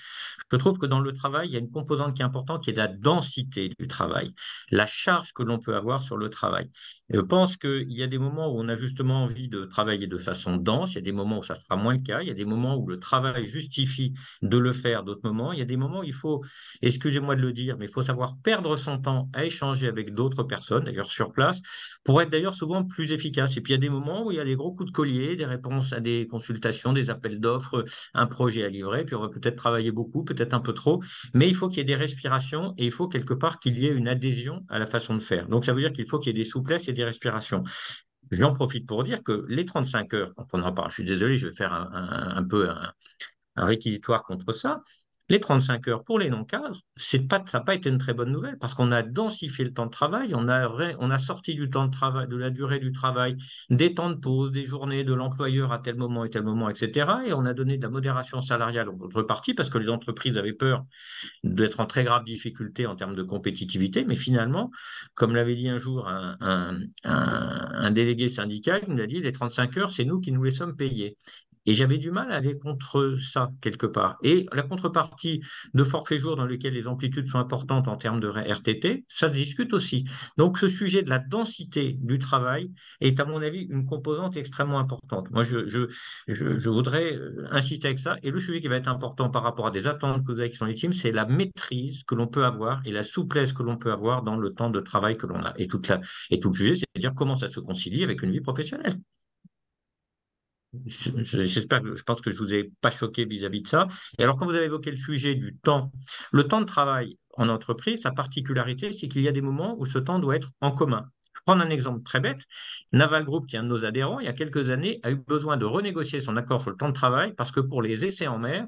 Je trouve que dans le travail, il y a une composante qui est importante, qui est la densité du travail, la charge que l'on peut avoir sur le travail. Je pense qu'il y a des moments où on a justement envie de travailler de façon dense, il y a des moments où ça sera moins le cas, il y a des moments où le travail justifie de le faire, d'autres moments, il y a des moments où il faut, excusez-moi de le dire, mais il faut savoir perdre son temps à échanger avec d'autres personnes, d'ailleurs sur place, pour être d'ailleurs souvent plus efficace. Et puis il y a des moments où il y a des gros coups de collier, des réponses à des consultations, des appels d'offres, un projet à livrer, puis on va peut-être travailler beaucoup, peut-être un peu trop, mais il faut qu'il y ait des respirations et il faut quelque part qu'il y ait une adhésion à la façon de faire. Donc ça veut dire qu'il faut qu'il y ait des souplesses et des respirations. J'en profite pour dire que les 35 heures, quand on en parle, je suis désolé, je vais faire un peu un réquisitoire contre ça. Les 35 heures pour les non-cadres, ça n'a pas été une très bonne nouvelle parce qu'on a densifié le temps de travail, on a sorti du temps de travail, de la durée du travail, des temps de pause, des journées de l'employeur à tel moment, etc. Et on a donné de la modération salariale aux autres parties parce que les entreprises avaient peur d'être en très grave difficulté en termes de compétitivité. Mais finalement, comme l'avait dit un jour un délégué syndical, il nous a dit les 35 heures, c'est nous qui nous les sommes payés. Et j'avais du mal à aller contre ça, quelque part. Et la contrepartie de forfait jour dans lequel les amplitudes sont importantes en termes de RTT, ça se discute aussi. Donc, ce sujet de la densité du travail est, à mon avis, une composante extrêmement importante. Moi, je voudrais insister avec ça. Et le sujet qui va être important par rapport à des attentes que vous avez qui sont légitimes, c'est la maîtrise que l'on peut avoir et la souplesse que l'on peut avoir dans le temps de travail que l'on a. Et tout le sujet, c'est-à-dire comment ça se concilie avec une vie professionnelle. Je pense que je ne vous ai pas choqué vis-à-vis de ça. Et alors, quand vous avez évoqué le sujet du temps, le temps de travail en entreprise, sa particularité, c'est qu'il y a des moments où ce temps doit être en commun. Je prends un exemple très bête. Naval Group, qui est un de nos adhérents, il y a quelques années, a eu besoin de renégocier son accord sur le temps de travail parce que pour les essais en mer,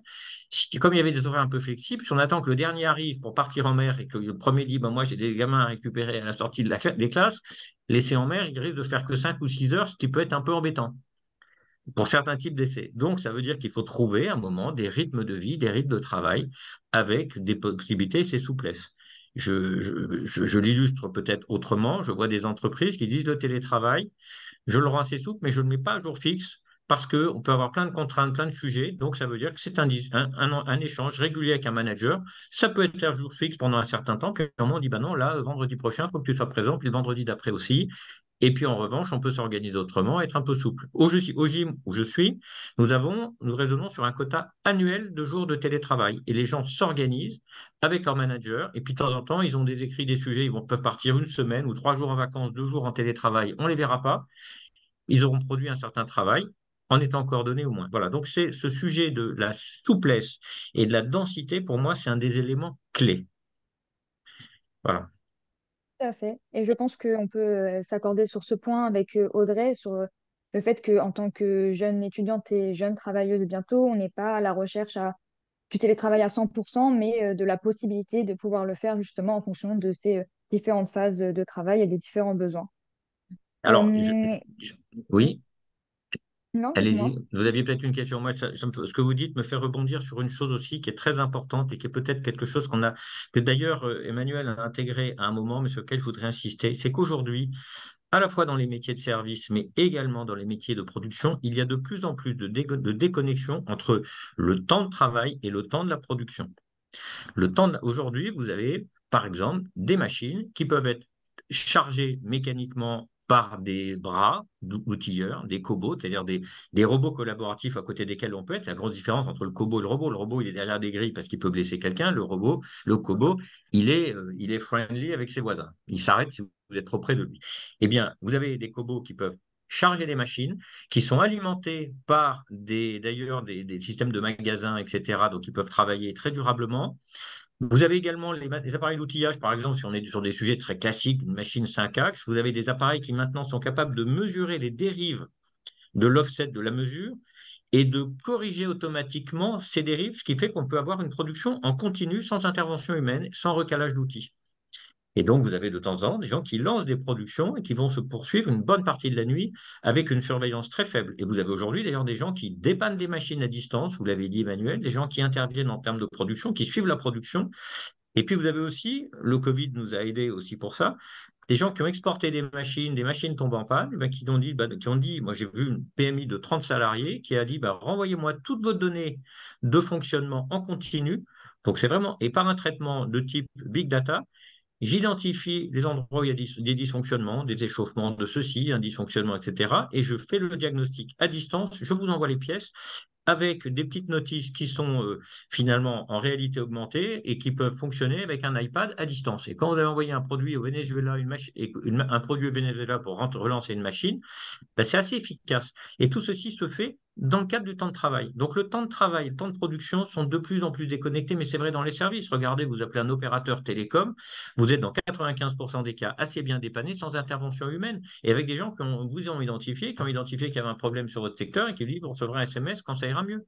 comme il y avait des horaires un peu flexibles, si on attend que le dernier arrive pour partir en mer et que le premier dit ben, moi j'ai des gamins à récupérer à la sortie des classes, l'essai en mer, il risque de faire que 5 ou 6 heures, ce qui peut être un peu embêtant pour certains types d'essais. Donc, ça veut dire qu'il faut trouver à un moment des rythmes de vie, des rythmes de travail avec des possibilités et ses souplesses. Je l'illustre peut-être autrement. Je vois des entreprises qui disent le télétravail, je le rends assez souple, mais je ne le mets pas à jour fixe parce qu'on peut avoir plein de contraintes, plein de sujets. Donc, ça veut dire que c'est un échange régulier avec un manager. Ça peut être à jour fixe pendant un certain temps. Puis, à un moment, on dit, ben non, là, vendredi prochain, il faut que tu sois présent, puis le vendredi d'après aussi. Et puis en revanche, on peut s'organiser autrement, être un peu souple. Au gym où je suis, nous raisonnons sur un quota annuel de jours de télétravail. Et les gens s'organisent avec leur manager. Et puis de temps en temps, ils ont des écrits, des sujets. Peuvent partir une semaine ou 3 jours en vacances, 2 jours en télétravail. On ne les verra pas. Ils auront produit un certain travail en étant coordonnés au moins. Voilà. Donc c'est ce sujet de la souplesse et de la densité, pour moi, c'est un des éléments clés. Voilà. Tout à fait. Et je pense qu'on peut s'accorder sur ce point avec Audrey, sur le fait qu'en tant que jeune étudiante et jeune travailleuse bientôt, on n'est pas à la recherche du télétravail à 100%, mais de la possibilité de pouvoir le faire justement en fonction de ces différentes phases de travail et des différents besoins. Alors, Euh, oui. non, dites-moi. Allez-y, vous aviez peut-être une question. Moi, ce que vous dites me fait rebondir sur une chose aussi qui est très importante et qui est peut-être quelque chose que d'ailleurs Emmanuel a intégré à un moment, mais sur lequel je voudrais insister, c'est qu'aujourd'hui, à la fois dans les métiers de service, mais également dans les métiers de production, il y a de plus en plus de déconnexion entre le temps de travail et le temps de la production. Aujourd'hui, vous avez, par exemple, des machines qui peuvent être chargées mécaniquement par des bras outilleurs, des cobots, c'est-à-dire des robots collaboratifs à côté desquels on peut être. La grosse différence entre le cobot et le robot. Le robot, il est derrière des grilles parce qu'il peut blesser quelqu'un. Le cobot, il est friendly avec ses voisins. Il s'arrête si vous êtes trop près de lui. Eh bien, vous avez des cobots qui peuvent charger des machines, qui sont alimentés par d'ailleurs des systèmes de magasins, etc. Donc, ils peuvent travailler très durablement. Vous avez également les appareils d'outillage, par exemple, si on est sur des sujets très classiques, une machine 5 axes, vous avez des appareils qui maintenant sont capables de mesurer les dérives de l'offset de la mesure et de corriger automatiquement ces dérives, ce qui fait qu'on peut avoir une production en continu sans intervention humaine, sans recalage d'outils. Et donc, vous avez de temps en temps des gens qui lancent des productions et qui vont se poursuivre une bonne partie de la nuit avec une surveillance très faible. Et vous avez aujourd'hui d'ailleurs des gens qui dépannent des machines à distance, vous l'avez dit Emmanuel, des gens qui interviennent en termes de production, qui suivent la production. Et puis vous avez aussi, le Covid nous a aidés aussi pour ça, des gens qui ont exporté des machines tombent en panne, ben, qui ont dit, moi j'ai vu une PMI de 30 salariés qui a dit, ben, renvoyez-moi toutes vos données de fonctionnement en continu. Donc c'est vraiment, et par un traitement de type big data, j'identifie les endroits où il y a des dysfonctionnements, des échauffements de ceci, un dysfonctionnement, etc. Et je fais le diagnostic à distance, je vous envoie les pièces avec des petites notices qui sont finalement en réalité augmentée et qui peuvent fonctionner avec un iPad à distance. Et quand vous avez envoyé un produit au Venezuela, un produit au Venezuela pour relancer une machine, ben, c'est assez efficace. Et tout ceci se fait dans le cadre du temps de travail. Donc le temps de travail, le temps de production sont de plus en plus déconnectés, mais c'est vrai dans les services. Regardez, vous appelez un opérateur télécom, vous êtes dans 95% des cas assez bien dépanné sans intervention humaine et avec des gens vous ont identifié, qui ont identifié qu'il y avait un problème sur votre secteur et qui disent vous recevrez un SMS quand ça ira mieux.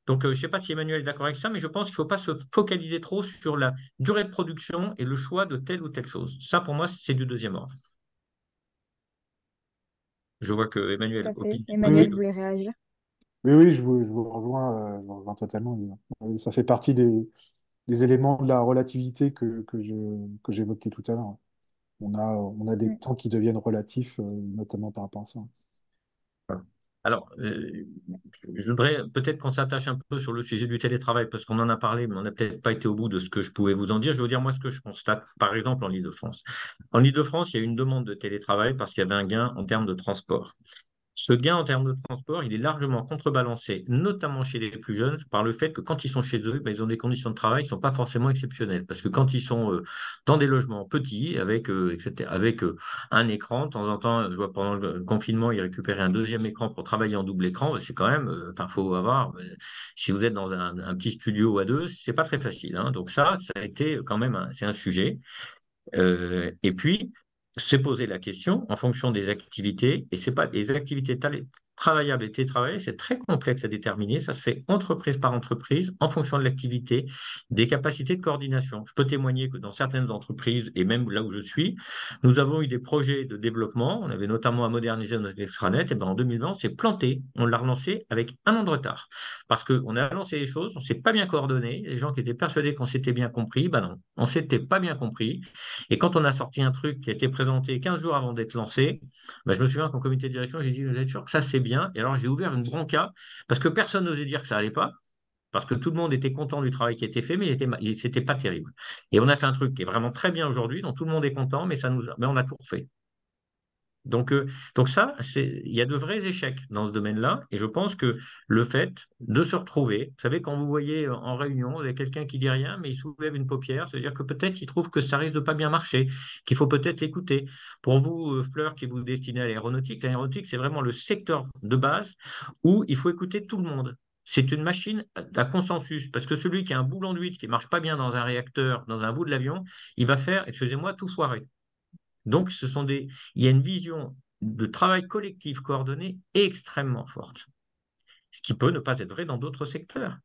Donc, je ne sais pas si Emmanuel est d'accord avec ça, mais je pense qu'il ne faut pas se focaliser trop sur la durée de production et le choix de telle ou telle chose. Ça, pour moi, c'est du deuxième ordre. Je vois que Tout Emmanuel à fait. opine. Emmanuel, Oui, vous voulez réagir? oui, je vous rejoins totalement. Ça fait partie des éléments de la relativité que j'évoquais tout à l'heure. On a des Mm. temps qui deviennent relatifs, notamment par rapport à ça. Alors, je voudrais peut-être qu'on s'attache un peu sur le sujet du télétravail, parce qu'on en a parlé, mais on n'a peut-être pas été au bout de ce que je pouvais vous en dire. Je vais vous dire, moi, ce que je constate, par exemple, en Île-de-France. En Île-de-France, il y a eu une demande de télétravail parce qu'il y avait un gain en termes de transport. Ce gain en termes de transport, il est largement contrebalancé, notamment chez les plus jeunes, par le fait que quand ils sont chez eux, ben, ils ont des conditions de travail qui ne sont pas forcément exceptionnelles. Parce que quand ils sont dans des logements petits, etc., avec un écran, de temps en temps, je vois pendant le confinement, ils récupéraient un deuxième écran pour travailler en double écran, ben, c'est quand même, enfin, faut avoir, si vous êtes dans un petit studio à deux, c'est pas très facile, hein. Donc ça a été quand même, c'est un sujet. Et puis, se poser la question en fonction des activités, et c'est pas les activités travaillables et télétravaillées, c'est très complexe à déterminer. Ça se fait entreprise par entreprise en fonction de l'activité, des capacités de coordination. Je peux témoigner que dans certaines entreprises, et même là où je suis, nous avons eu des projets de développement. On avait notamment à moderniser notre extranet, et ben en 2020, on s'est planté. On l'a relancé avec un an de retard. Parce qu'on a lancé les choses, on ne s'est pas bien coordonné. Les gens qui étaient persuadés qu'on s'était bien compris, ben non, on ne s'était pas bien compris. Et quand on a sorti un truc qui a été présenté 15 jours avant d'être lancé, ben, je me souviens qu'en comité de direction, j'ai dit, vous êtes sûr que ça c'est bien? Et alors j'ai ouvert une bronca parce que personne n'osait dire que ça allait pas, parce que tout le monde était content du travail qui était fait, mais c'était pas terrible. Et on a fait un truc qui est vraiment très bien aujourd'hui, dont tout le monde est content, mais on a tout refait. Donc ça, il y a de vrais échecs dans ce domaine-là. Et je pense que le fait de se retrouver, vous savez, quand vous voyez en réunion, il y a quelqu'un qui dit rien, mais il soulève une paupière, c'est-à-dire que peut-être il trouve que ça risque de pas bien marcher, qu'il faut peut-être l'écouter. Pour vous, Fleur, qui vous destinez à l'aéronautique, c'est vraiment le secteur de base où il faut écouter tout le monde. C'est une machine à consensus, parce que celui qui a un boulon d'huile qui ne marche pas bien dans un réacteur, dans un bout de l'avion, il va faire, excusez-moi, tout foirer. Donc, il y a une vision de travail collectif coordonné extrêmement forte, ce qui peut ne pas être vrai dans d'autres secteurs.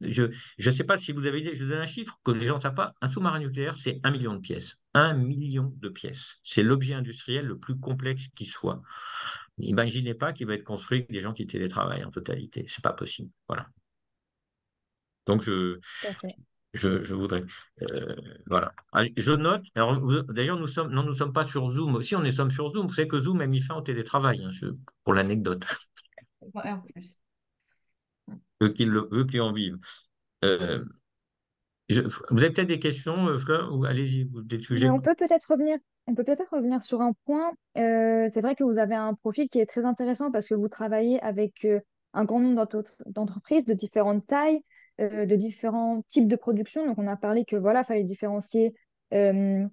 Je ne sais pas si vous avez idée, je donne un chiffre que les gens ne savent pas. Un sous-marin nucléaire, c'est 1 million de pièces. 1 million de pièces. C'est l'objet industriel le plus complexe qui soit. N'imaginez pas qu'il va être construit avec des gens qui télétravaillent en totalité. Ce n'est pas possible. Voilà. Donc, Tout à fait. je voudrais. Voilà. Ah, je note. Alors, d'ailleurs, non, nous sommes pas sur Zoom. Si on est sommes sur Zoom, vous savez que Zoom a mis fin au télétravail, hein, pour l'anecdote, Ouais, en plus. eux qui en vivent. Euh, vous avez peut-être des questions, Fleur, ou allez-y, des Mais sujets. on peut peut-être revenir sur un point. C'est vrai que vous avez un profil qui est très intéressant parce que vous travaillez avec un grand nombre d'entreprises de différentes tailles, de différents types de production. Donc, on a parlé que voilà, fallait différencier euh,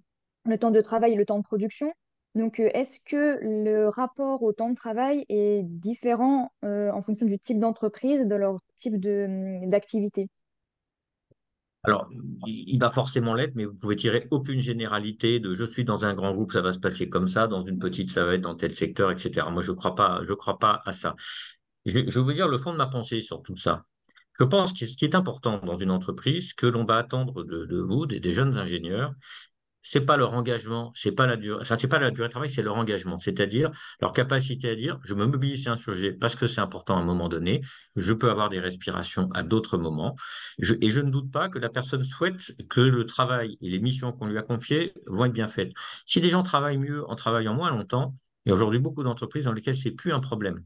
le temps de travail et le temps de production. Donc, est-ce que le rapport au temps de travail est différent en fonction du type d'entreprise, de leur type d'activité? Alors, il va forcément l'être, mais vous pouvez tirer aucune généralité de je suis dans un grand groupe, ça va se passer comme ça, dans une petite, ça va être dans tel secteur, etc. Moi, je crois pas à ça. Je vais vous dire le fond de ma pensée sur tout ça. Je pense que ce qui est important dans une entreprise, que l'on va attendre de vous, des jeunes ingénieurs, c'est pas leur engagement, c'est pas la durée, enfin, c'est pas la durée de travail, c'est leur engagement, c'est-à-dire leur capacité à dire, je me mobilise sur un sujet parce que c'est important à un moment donné, je peux avoir des respirations à d'autres moments, et je ne doute pas que la personne souhaite que le travail et les missions qu'on lui a confiées vont être bien faites. Si des gens travaillent mieux en travaillant moins longtemps, il y a aujourd'hui beaucoup d'entreprises dans lesquelles c'est plus un problème.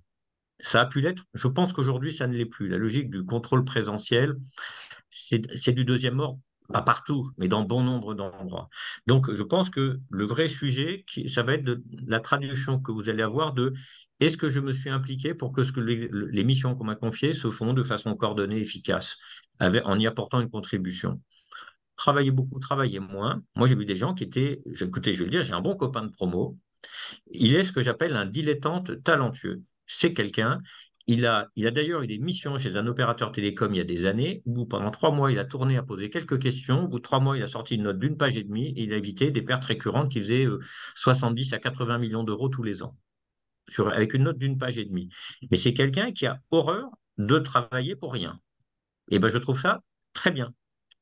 Ça a pu l'être. Je pense qu'aujourd'hui, ça ne l'est plus. La logique du contrôle présentiel, c'est du deuxième ordre, pas partout, mais dans bon nombre d'endroits. Donc, je pense que le vrai sujet, ça va être de la traduction que vous allez avoir de est-ce que je me suis impliqué pour que les missions qu'on m'a confiées se font de façon coordonnée, efficace, en y apportant une contribution. Travailler beaucoup, travailler moins. Moi, j'ai vu des gens qui étaient, écoutez, je vais le dire, j'ai un bon copain de promo, il est ce que j'appelle un dilettante talentueux. C'est quelqu'un, il a d'ailleurs eu des missions chez un opérateur télécom il y a des années, où pendant 3 mois, il a tourné à poser quelques questions. Au bout de 3 mois, il a sorti une note d'une page et demie et il a évité des pertes récurrentes qui faisaient 70 à 80 millions d'euros tous les ans, avec une note d'une page et demie. Mais c'est quelqu'un qui a horreur de travailler pour rien. Et ben, je trouve ça très bien.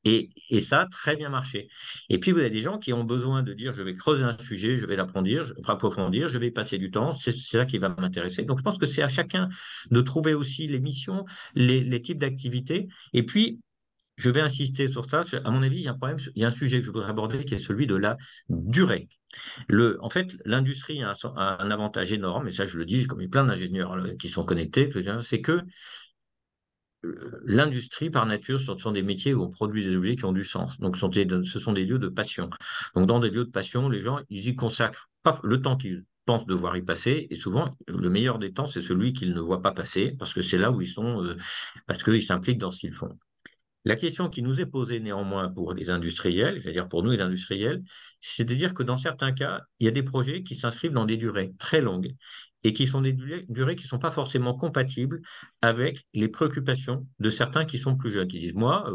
Et ça a très bien marché. Et puis, vous avez des gens qui ont besoin de dire, je vais creuser un sujet, je vais approfondir, je vais y passer du temps, c'est ça qui va m'intéresser. Donc, je pense que c'est à chacun de trouver aussi les missions, les types d'activités. Et puis, je vais insister sur ça. À mon avis, il y a un problème, il y a un sujet que je voudrais aborder qui est celui de la durée. En fait, l'industrie a un avantage énorme, et ça, je le dis, comme il y a plein d'ingénieurs qui sont connectés, c'est que l'industrie, par nature, ce sont des métiers où on produit des objets qui ont du sens. Donc, ce sont des lieux de passion. Donc, dans des lieux de passion, les gens, ils y consacrent pas le temps qu'ils pensent devoir y passer. Et souvent, le meilleur des temps, c'est celui qu'ils ne voient pas passer, parce que c'est là où ils sont, parce qu'ils s'impliquent dans ce qu'ils font. La question qui nous est posée néanmoins pour les industriels, c'est-à-dire pour nous les industriels, c'est de dire que dans certains cas, il y a des projets qui s'inscrivent dans des durées très longues et qui sont des durées qui ne sont pas forcément compatibles avec les préoccupations de certains qui sont plus jeunes, qui disent, moi,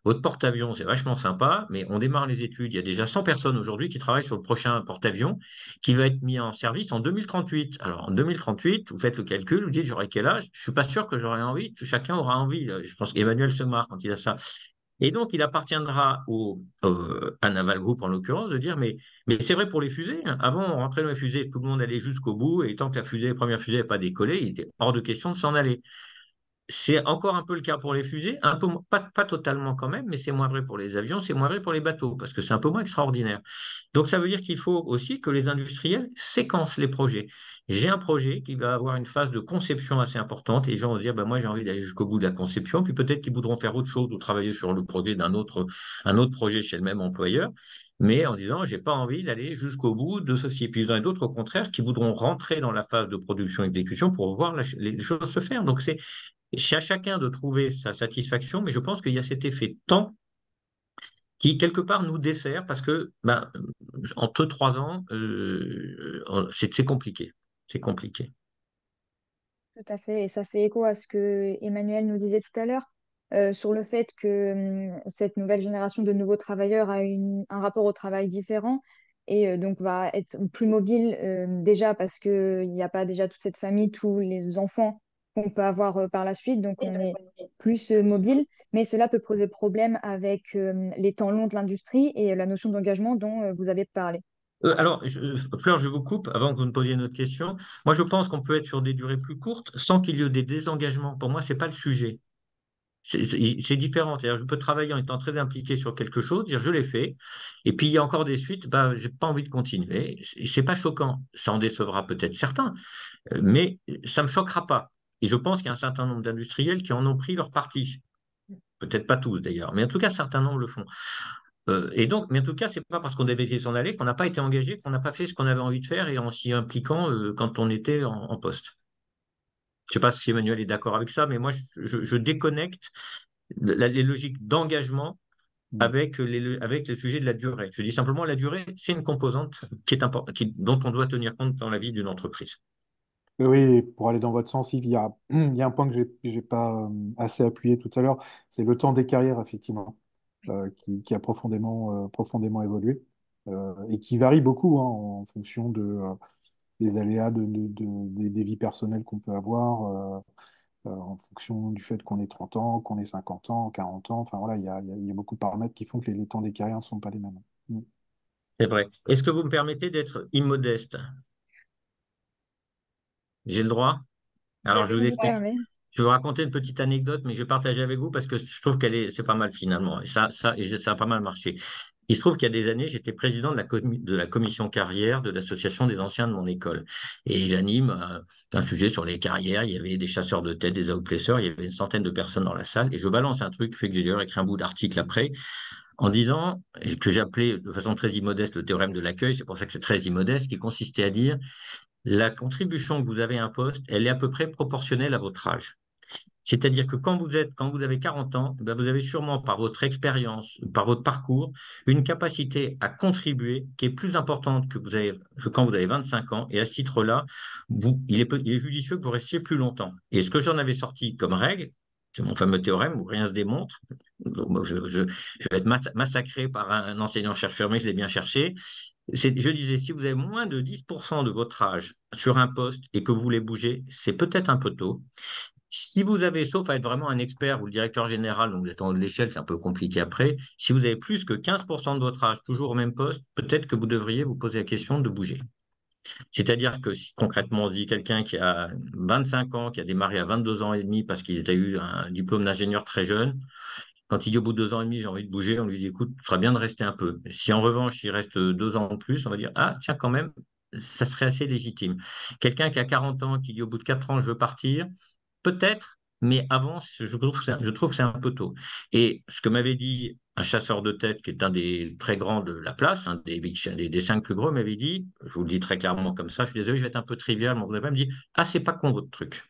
votre porte-avions, c'est vachement sympa, mais on démarre les études, il y a déjà 100 personnes aujourd'hui qui travaillent sur le prochain porte-avions qui va être mis en service en 2038. Alors en 2038, vous faites le calcul, vous dites, j'aurai quel âge? Je ne suis pas sûr que j'aurai envie, chacun aura envie. Je pense qu'Emmanuel se marre quand il a ça. Et donc, il appartiendra à Naval Group, en l'occurrence, de dire, mais c'est vrai pour les fusées, hein. Avant, on rentrait dans les fusées, tout le monde allait jusqu'au bout, et tant que la première fusée n'avait pas décollé, il était hors de question de s'en aller. C'est encore un peu le cas pour les fusées, un peu, pas totalement quand même, mais c'est moins vrai pour les avions, c'est moins vrai pour les bateaux, parce que c'est un peu moins extraordinaire. Donc ça veut dire qu'il faut aussi que les industriels séquencent les projets. J'ai un projet qui va avoir une phase de conception assez importante, et les gens vont dire, ben moi j'ai envie d'aller jusqu'au bout de la conception, puis peut-être qu'ils voudront faire autre chose ou travailler sur le projet un autre projet chez le même employeur. mais en disant, j'ai pas envie d'aller jusqu'au bout de ceci. Et puis il y en a d'autres, au contraire, qui voudront rentrer dans la phase de production et d'exécution pour voir les choses se faire. Donc c'est à chacun de trouver sa satisfaction, mais je pense qu'il y a cet effet temps qui, quelque part, nous dessert parce que, ben, entre 3 ans, c'est compliqué. C'est compliqué. Tout à fait, et ça fait écho à ce que Emmanuel nous disait tout à l'heure sur le fait que cette nouvelle génération de nouveaux travailleurs a un rapport au travail différent et donc va être plus mobile déjà parce qu'il n'y a pas déjà toute cette famille, tous les enfants qu'on peut avoir par la suite, donc on est plus mobile, mais cela peut poser problème avec les temps longs de l'industrie et la notion d'engagement dont vous avez parlé. Alors, Fleur, je vous coupe avant que vous ne posiez une autre question. Moi, je pense qu'on peut être sur des durées plus courtes sans qu'il y ait des désengagements. Pour moi, c'est pas le sujet. C'est différent. C'est-à-dire, je peux travailler en étant très impliqué sur quelque chose, dire je l'ai fait, et puis il y a encore des suites, bah, j'ai pas envie de continuer. C'est pas choquant. Ça en décevra peut-être certains, mais ça me choquera pas. Et je pense qu'il y a un certain nombre d'industriels qui en ont pris leur parti. Peut-être pas tous d'ailleurs, mais en tout cas, certains nombres le font. Et donc, mais en tout cas, c'est pas parce qu'on avait essayé de s'en aller qu'on n'a pas été engagé, qu'on n'a pas fait ce qu'on avait envie de faire et en s'y impliquant quand on était en poste. Je ne sais pas si Emmanuel est d'accord avec ça, mais moi, je déconnecte les logiques d'engagement Mm. avec le sujet de la durée. Je dis simplement la durée, c'est une composante qui est dont on doit tenir compte dans la vie d'une entreprise. Oui, pour aller dans votre sens, Yves, il y a un point que j'ai pas assez appuyé tout à l'heure, c'est le temps des carrières, effectivement, qui a profondément évolué et qui varie beaucoup hein, en fonction des aléas des vies personnelles qu'on peut avoir, en fonction du fait qu'on ait 30 ans, qu'on ait 50 ans, 40 ans. Enfin voilà, il y a beaucoup de paramètres qui font que les temps des carrières ne sont pas les mêmes. Mm. C'est vrai. Est-ce que vous me permettez d'être immodeste? J'ai le droit? Vous Alors, avez je vous le Je vous droit. explique. permets. Je vais vous raconter une petite anecdote, mais je vais partager avec vous parce que je trouve c'est pas mal finalement. Et ça a pas mal marché. Il se trouve qu'il y a des années, j'étais président de la commission carrière de l'association des anciens de mon école. Et j'anime un sujet sur les carrières. Il y avait des chasseurs de tête, des outplacers. Il y avait une centaine de personnes dans la salle. Et je balance un truc, fait que j'ai d'ailleurs écrit un bout d'article après, en disant, et que j'ai appelé de façon très immodeste le théorème de l'accueil. C'est pour ça que c'est très immodeste, qui consistait à dire la contribution que vous avez à un poste, elle est à peu près proportionnelle à votre âge. C'est-à-dire que quand vous avez 40 ans, ben vous avez sûrement par votre expérience, par votre parcours, une capacité à contribuer qui est plus importante que quand vous avez 25 ans. Et à ce titre-là, il est judicieux que vous restiez plus longtemps. Et ce que j'en avais sorti comme règle, c'est mon fameux théorème où rien se démontre. Donc, moi, je vais être massacré par un enseignant-chercheur, mais je l'ai bien cherché. Je disais, si vous avez moins de 10% de votre âge sur un poste et que vous voulez bouger, c'est peut-être un peu tôt. Si vous avez, sauf à être vraiment un expert ou le directeur général, donc vous êtes en haut de l'échelle, c'est un peu compliqué après. Si vous avez plus que 15% de votre âge, toujours au même poste, peut-être que vous devriez vous poser la question de bouger. C'est-à-dire que si concrètement on se dit quelqu'un qui a 25 ans, qui a démarré à 22 ans et demi parce qu'il a eu un diplôme d'ingénieur très jeune, quand il dit au bout de 2 ans et demi, j'ai envie de bouger, on lui dit, écoute, ce serait bien de rester un peu. Si en revanche, il reste 2 ans en plus, on va dire, ah, tiens, quand même, ça serait assez légitime. Quelqu'un qui a 40 ans, qui dit au bout de 4 ans, je veux partir, peut-être, mais avant, je trouve que c'est un peu tôt. Et ce que m'avait dit un chasseur de tête, qui est un des très grands de la place, un des 5 plus gros, m'avait dit, je vous le dis très clairement comme ça, je suis désolé, je vais être un peu trivial, mais on me dit, ah, c'est pas con votre truc.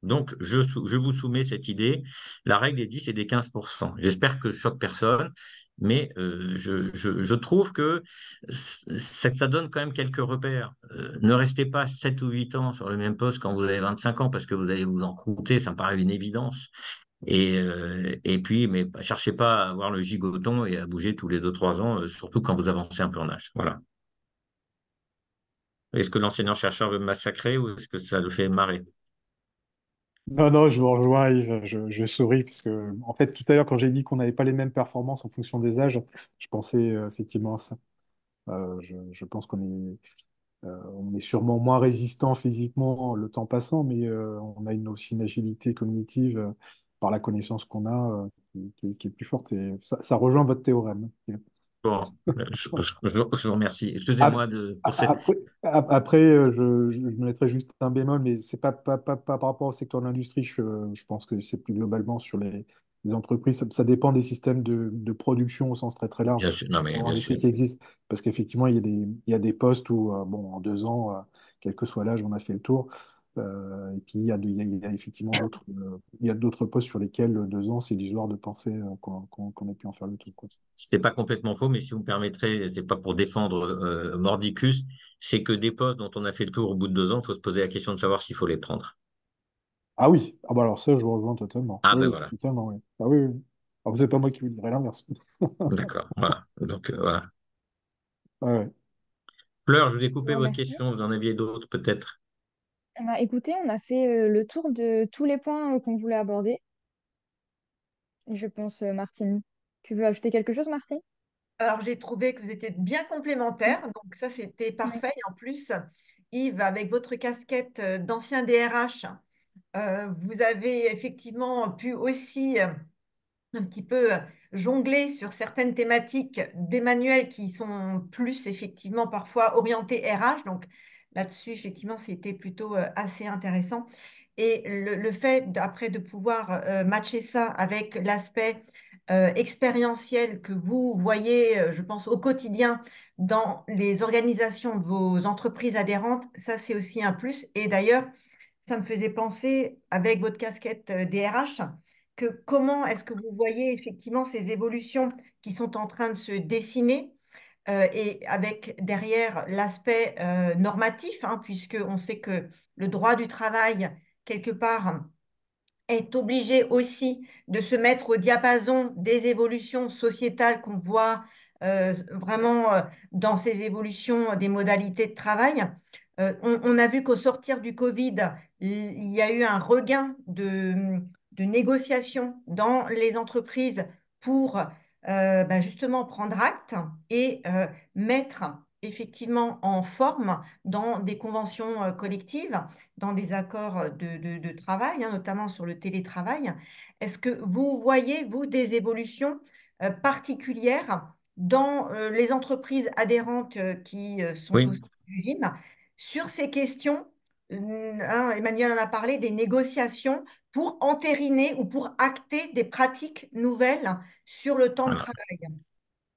Donc, je vous soumets cette idée. La règle des 10 et des 15%. J'espère que je choque personne, mais je trouve que ça donne quand même quelques repères. Ne restez pas 7 ou 8 ans sur le même poste quand vous avez 25 ans parce que vous allez vous en croûter, ça me paraît une évidence. Et puis, mais cherchez pas à avoir le gigoton et à bouger tous les 2 3 ans, surtout quand vous avancez un peu en âge. Voilà. Est-ce que l'enseignant-chercheur veut me massacrer ou est-ce que ça le fait marrer? Non, non, je vous rejoins, Yves. Je souris parce que, en fait, tout à l'heure, quand j'ai dit qu'on n'avait pas les mêmes performances en fonction des âges, je pensais effectivement à ça. Je pense on est sûrement moins résistant physiquement le temps passant, mais on a aussi une agilité cognitive par la connaissance qu'on a qui est plus forte. Et ça rejoint votre théorème. Bon, je vous remercie. Ap- Excusez-moi pour cette. Après, je mettrais juste un bémol, mais c'est pas par rapport au secteur de l'industrie. Je pense que c'est plus globalement sur les entreprises, ça dépend des systèmes de production au sens très très large, Bien sûr, non, mais dans bien sûr. l'industrie qui existe. Parce qu'effectivement, il y a des postes où, bon, en 2 ans, quel que soit l'âge, on a fait le tour. Et puis, il y a effectivement il y a d'autres postes sur lesquels 2 ans, c'est illusoire de penser qu'on ait pu en faire le tour, quoi. C'est pas complètement faux, mais si vous me permettrez, c'est pas pour défendre Mordicus, c'est que des postes dont on a fait le tour au bout de 2 ans, il faut se poser la question de savoir s'il faut les prendre. Ah oui, ah bah alors ça, je vous rejoins totalement. Ah Oui, ben oui, voilà, totalement, oui. Ah oui, oui. Alors, c'est pas moi qui vous dirais l'inverse. d'accord, voilà. Donc voilà. Ouais, ouais. Fleur, je vous ai Je coupé vous votre remercie. question, vous en aviez d'autres peut-être? Bah, écoutez, on a fait le tour de tous les points qu'on voulait aborder. Je pense, Martine. Tu veux ajouter quelque chose, Martine? Alors, j'ai trouvé que vous étiez bien Oui. complémentaires, donc ça, c'était Oui. parfait. Et en plus, Yves, avec votre casquette d'ancien DRH, vous avez effectivement pu aussi un petit peu jongler sur certaines thématiques d'Emmanuel qui sont plus effectivement parfois orientées RH. Donc là-dessus, effectivement, c'était plutôt assez intéressant. Et le fait après de pouvoir matcher ça avec l'aspect expérientiel que vous voyez, je pense, au quotidien dans les organisations de vos entreprises adhérentes, ça c'est aussi un plus. Et d'ailleurs, ça me faisait penser, avec votre casquette DRH, que comment est-ce que vous voyez effectivement ces évolutions qui sont en train de se dessiner et avec derrière l'aspect normatif, hein, puisqu'on sait que le droit du travail, quelque part, est obligé aussi de se mettre au diapason des évolutions sociétales qu'on voit vraiment dans ces évolutions des modalités de travail. On a vu qu'au sortir du Covid, il y a eu un regain de négociations dans les entreprises pour justement prendre acte et mettre effectivement en forme dans des conventions collectives dans des accords de travail, hein, notamment sur le télétravail. Est-ce que vous voyez, vous, des évolutions particulières dans les entreprises adhérentes qui sont au Oui. sein du gym sur ces questions? Hein, Emmanuel en a parlé, des négociations pour entériner ou pour acter des pratiques nouvelles sur le temps de Voilà. travail.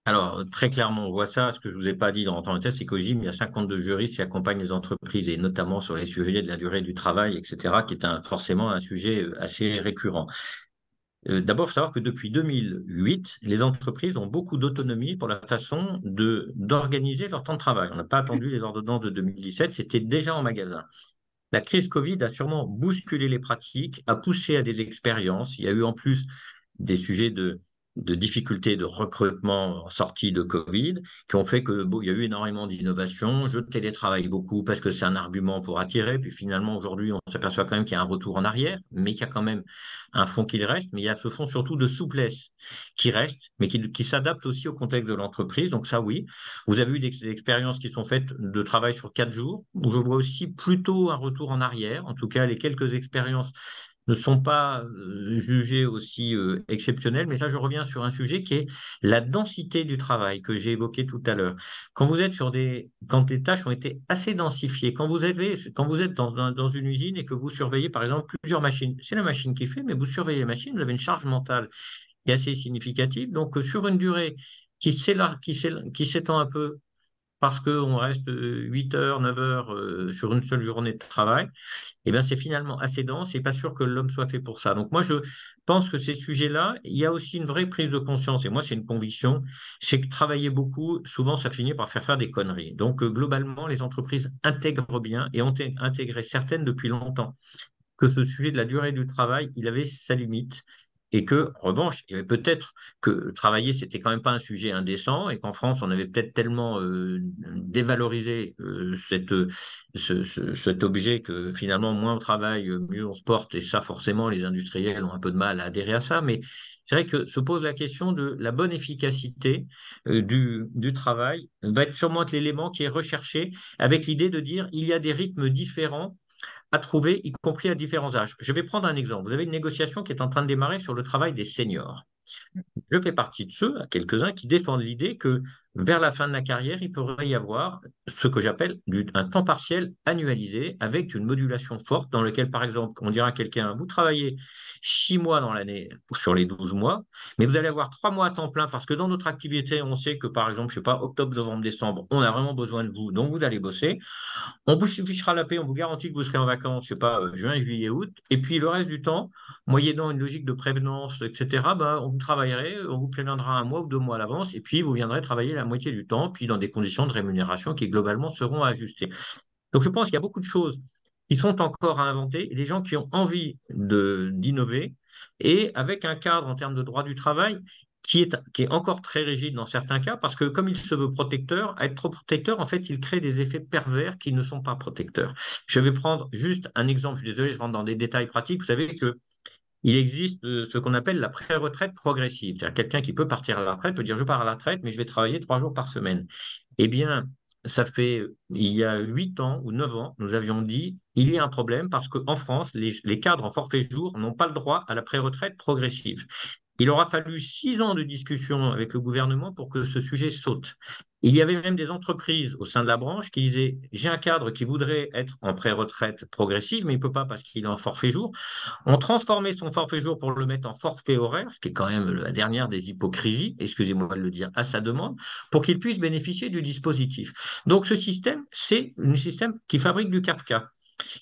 Alors, très clairement, on voit ça. Ce que je ne vous ai pas dit dans le test, c'est qu'au gym, il y a 52 juristes qui accompagnent les entreprises, et notamment sur les sujets de la durée du travail, etc., qui est forcément un sujet assez récurrent. D'abord, il faut savoir que depuis 2008, les entreprises ont beaucoup d'autonomie pour la façon d'organiser leur temps de travail. On n'a pas attendu les ordonnances de 2017, c'était déjà en magasin. La crise Covid a sûrement bousculé les pratiques, a poussé à des expériences. Il y a eu en plus des sujets de difficultés de recrutement en sortie de Covid qui ont fait que bon, il y a eu énormément d'innovations. Je télétravaille beaucoup parce que c'est un argument pour attirer. Puis finalement, aujourd'hui, on s'aperçoit quand même qu'il y a un retour en arrière, mais qu'il y a quand même un fond qui reste. Mais il y a ce fond surtout de souplesse qui reste, mais qui s'adapte aussi au contexte de l'entreprise. Donc ça, oui. Vous avez eu des expériences qui sont faites de travail sur 4 jours, où je vois aussi plutôt un retour en arrière. En tout cas, les quelques expériences ne sont pas jugées aussi exceptionnelles. Mais là, je reviens sur un sujet qui est la densité du travail que j'ai évoqué tout à l'heure. Quand des tâches ont été assez densifiées, quand vous êtes dans une usine et que vous surveillez, par exemple, plusieurs machines, c'est la machine qui fait, mais vous surveillez les machines, vous avez une charge mentale qui est assez significative. Donc, sur une durée qui s'étend un peu parce qu'on reste 8 heures, 9 heures sur une seule journée de travail, eh bien, c'est finalement assez dense et pas sûr que l'homme soit fait pour ça. Donc, moi, je pense que ces sujets-là, il y a aussi une vraie prise de conscience. Et moi, c'est une conviction, c'est que travailler beaucoup, souvent, ça finit par faire des conneries. Donc, globalement, les entreprises intègrent bien et ont intégré certaines depuis longtemps que ce sujet de la durée du travail, il avait sa limite. Et que, en revanche, il y avait peut-être que travailler, c'était quand même pas un sujet indécent, et qu'en France, on avait peut-être tellement dévalorisé cet objet que finalement, moins on travaille, mieux on se porte, et ça, forcément, les industriels ont un peu de mal à adhérer à ça. Mais c'est vrai que se pose la question de la bonne efficacité du travail, va être sûrement être l'élément qui est recherché, avec l'idée de dire il y a des rythmes différents à trouver, y compris à différents âges. Je vais prendre un exemple. Vous avez une négociation qui est en train de démarrer sur le travail des seniors. Je fais partie de ceux, à quelques-uns, qui défendent l'idée que vers la fin de la carrière, il pourrait y avoir ce que j'appelle un temps partiel annualisé avec une modulation forte dans lequel, par exemple, on dira à quelqu'un, vous travaillez 6 mois dans l'année sur les 12 mois, mais vous allez avoir 3 mois à temps plein parce que dans notre activité, on sait que, par exemple, je sais pas, octobre, novembre, décembre, on a vraiment besoin de vous, donc vous allez bosser. On vous fichera la paix, on vous garantit que vous serez en vacances, je sais pas, juin, juillet, août. Et puis le reste du temps, moyennant une logique de prévenance, etc., ben, on vous travaillerez, on vous préviendra 1 mois ou 2 mois à l'avance, et puis vous viendrez travailler la moitié du temps, puis dans des conditions de rémunération qui globalement seront ajustées. Donc je pense qu'il y a beaucoup de choses qui sont encore à inventer, et des gens qui ont envie d'innover, et avec un cadre en termes de droit du travail qui est encore très rigide dans certains cas, parce que comme il se veut protecteur, à être trop protecteur, en fait, il crée des effets pervers qui ne sont pas protecteurs. Je vais prendre juste un exemple, je suis désolé, je rentre dans des détails pratiques. Vous savez que il existe ce qu'on appelle la pré-retraite progressive. C'est-à-dire quelqu'un qui peut partir à la retraite peut dire je pars à la retraite, mais je vais travailler 3 jours par semaine. Eh bien, ça fait il y a 8 ans ou 9 ans, nous avions dit il y a un problème parce qu'en France, les cadres en forfait jour n'ont pas le droit à la pré-retraite progressive. Il aura fallu 6 ans de discussion avec le gouvernement pour que ce sujet saute. Il y avait même des entreprises au sein de la branche qui disaient j'ai un cadre qui voudrait être en pré-retraite progressive, mais il ne peut pas parce qu'il est en forfait jour. On transformait son forfait jour pour le mettre en forfait horaire, ce qui est quand même la dernière des hypocrisies, excusez-moi de le dire, à sa demande, pour qu'il puisse bénéficier du dispositif. Donc ce système, c'est un système qui fabrique du Kafka.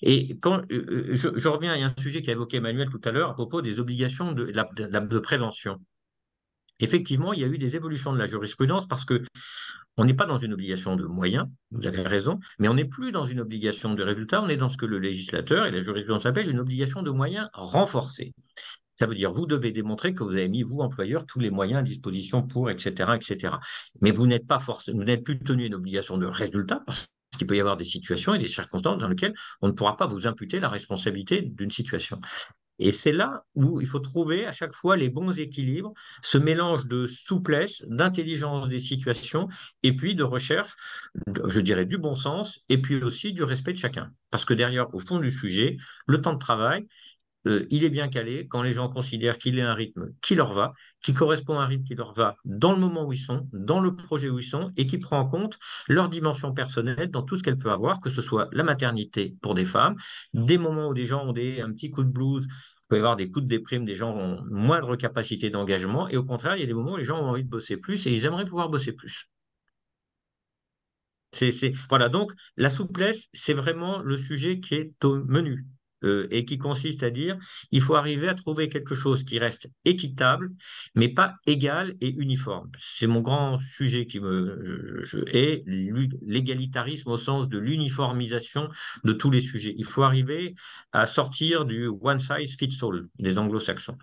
Et quand je reviens à un sujet qu'a évoqué Emmanuel tout à l'heure à propos des obligations de prévention. Effectivement, il y a eu des évolutions de la jurisprudence parce que on n'est pas dans une obligation de moyens, vous avez raison, mais on n'est plus dans une obligation de résultat, on est dans ce que le législateur et la jurisprudence appellent une obligation de moyens renforcée. Ça veut dire vous devez démontrer que vous avez mis, vous, employeur, tous les moyens à disposition pour, etc., etc. Mais vous n'êtes pas forcé, vous n'êtes plus tenu à une obligation de résultat parce qu'il peut y avoir des situations et des circonstances dans lesquelles on ne pourra pas vous imputer la responsabilité d'une situation. Et c'est là où il faut trouver à chaque fois les bons équilibres, ce mélange de souplesse, d'intelligence des situations, et puis de recherche, je dirais, du bon sens, et puis aussi du respect de chacun. Parce que derrière, au fond du sujet, le temps de travail, il est bien calé quand les gens considèrent qu'il est un rythme qui leur va, qui correspond à un rythme qui leur va dans le moment où ils sont, dans le projet où ils sont, et qui prend en compte leur dimension personnelle dans tout ce qu'elle peut avoir, que ce soit la maternité pour des femmes, des moments où des gens ont un petit coup de blues, il peut y avoir des coups de déprime, des gens ont moindre capacité d'engagement, et au contraire, il y a des moments où les gens ont envie de bosser plus et ils aimeraient pouvoir bosser plus. Voilà, donc la souplesse, c'est vraiment le sujet qui est au menu et qui consiste à dire il faut arriver à trouver quelque chose qui reste équitable, mais pas égal et uniforme. C'est mon grand sujet et l'égalitarisme au sens de l'uniformisation de tous les sujets. Il faut arriver à sortir du one size fits all des anglo-saxons.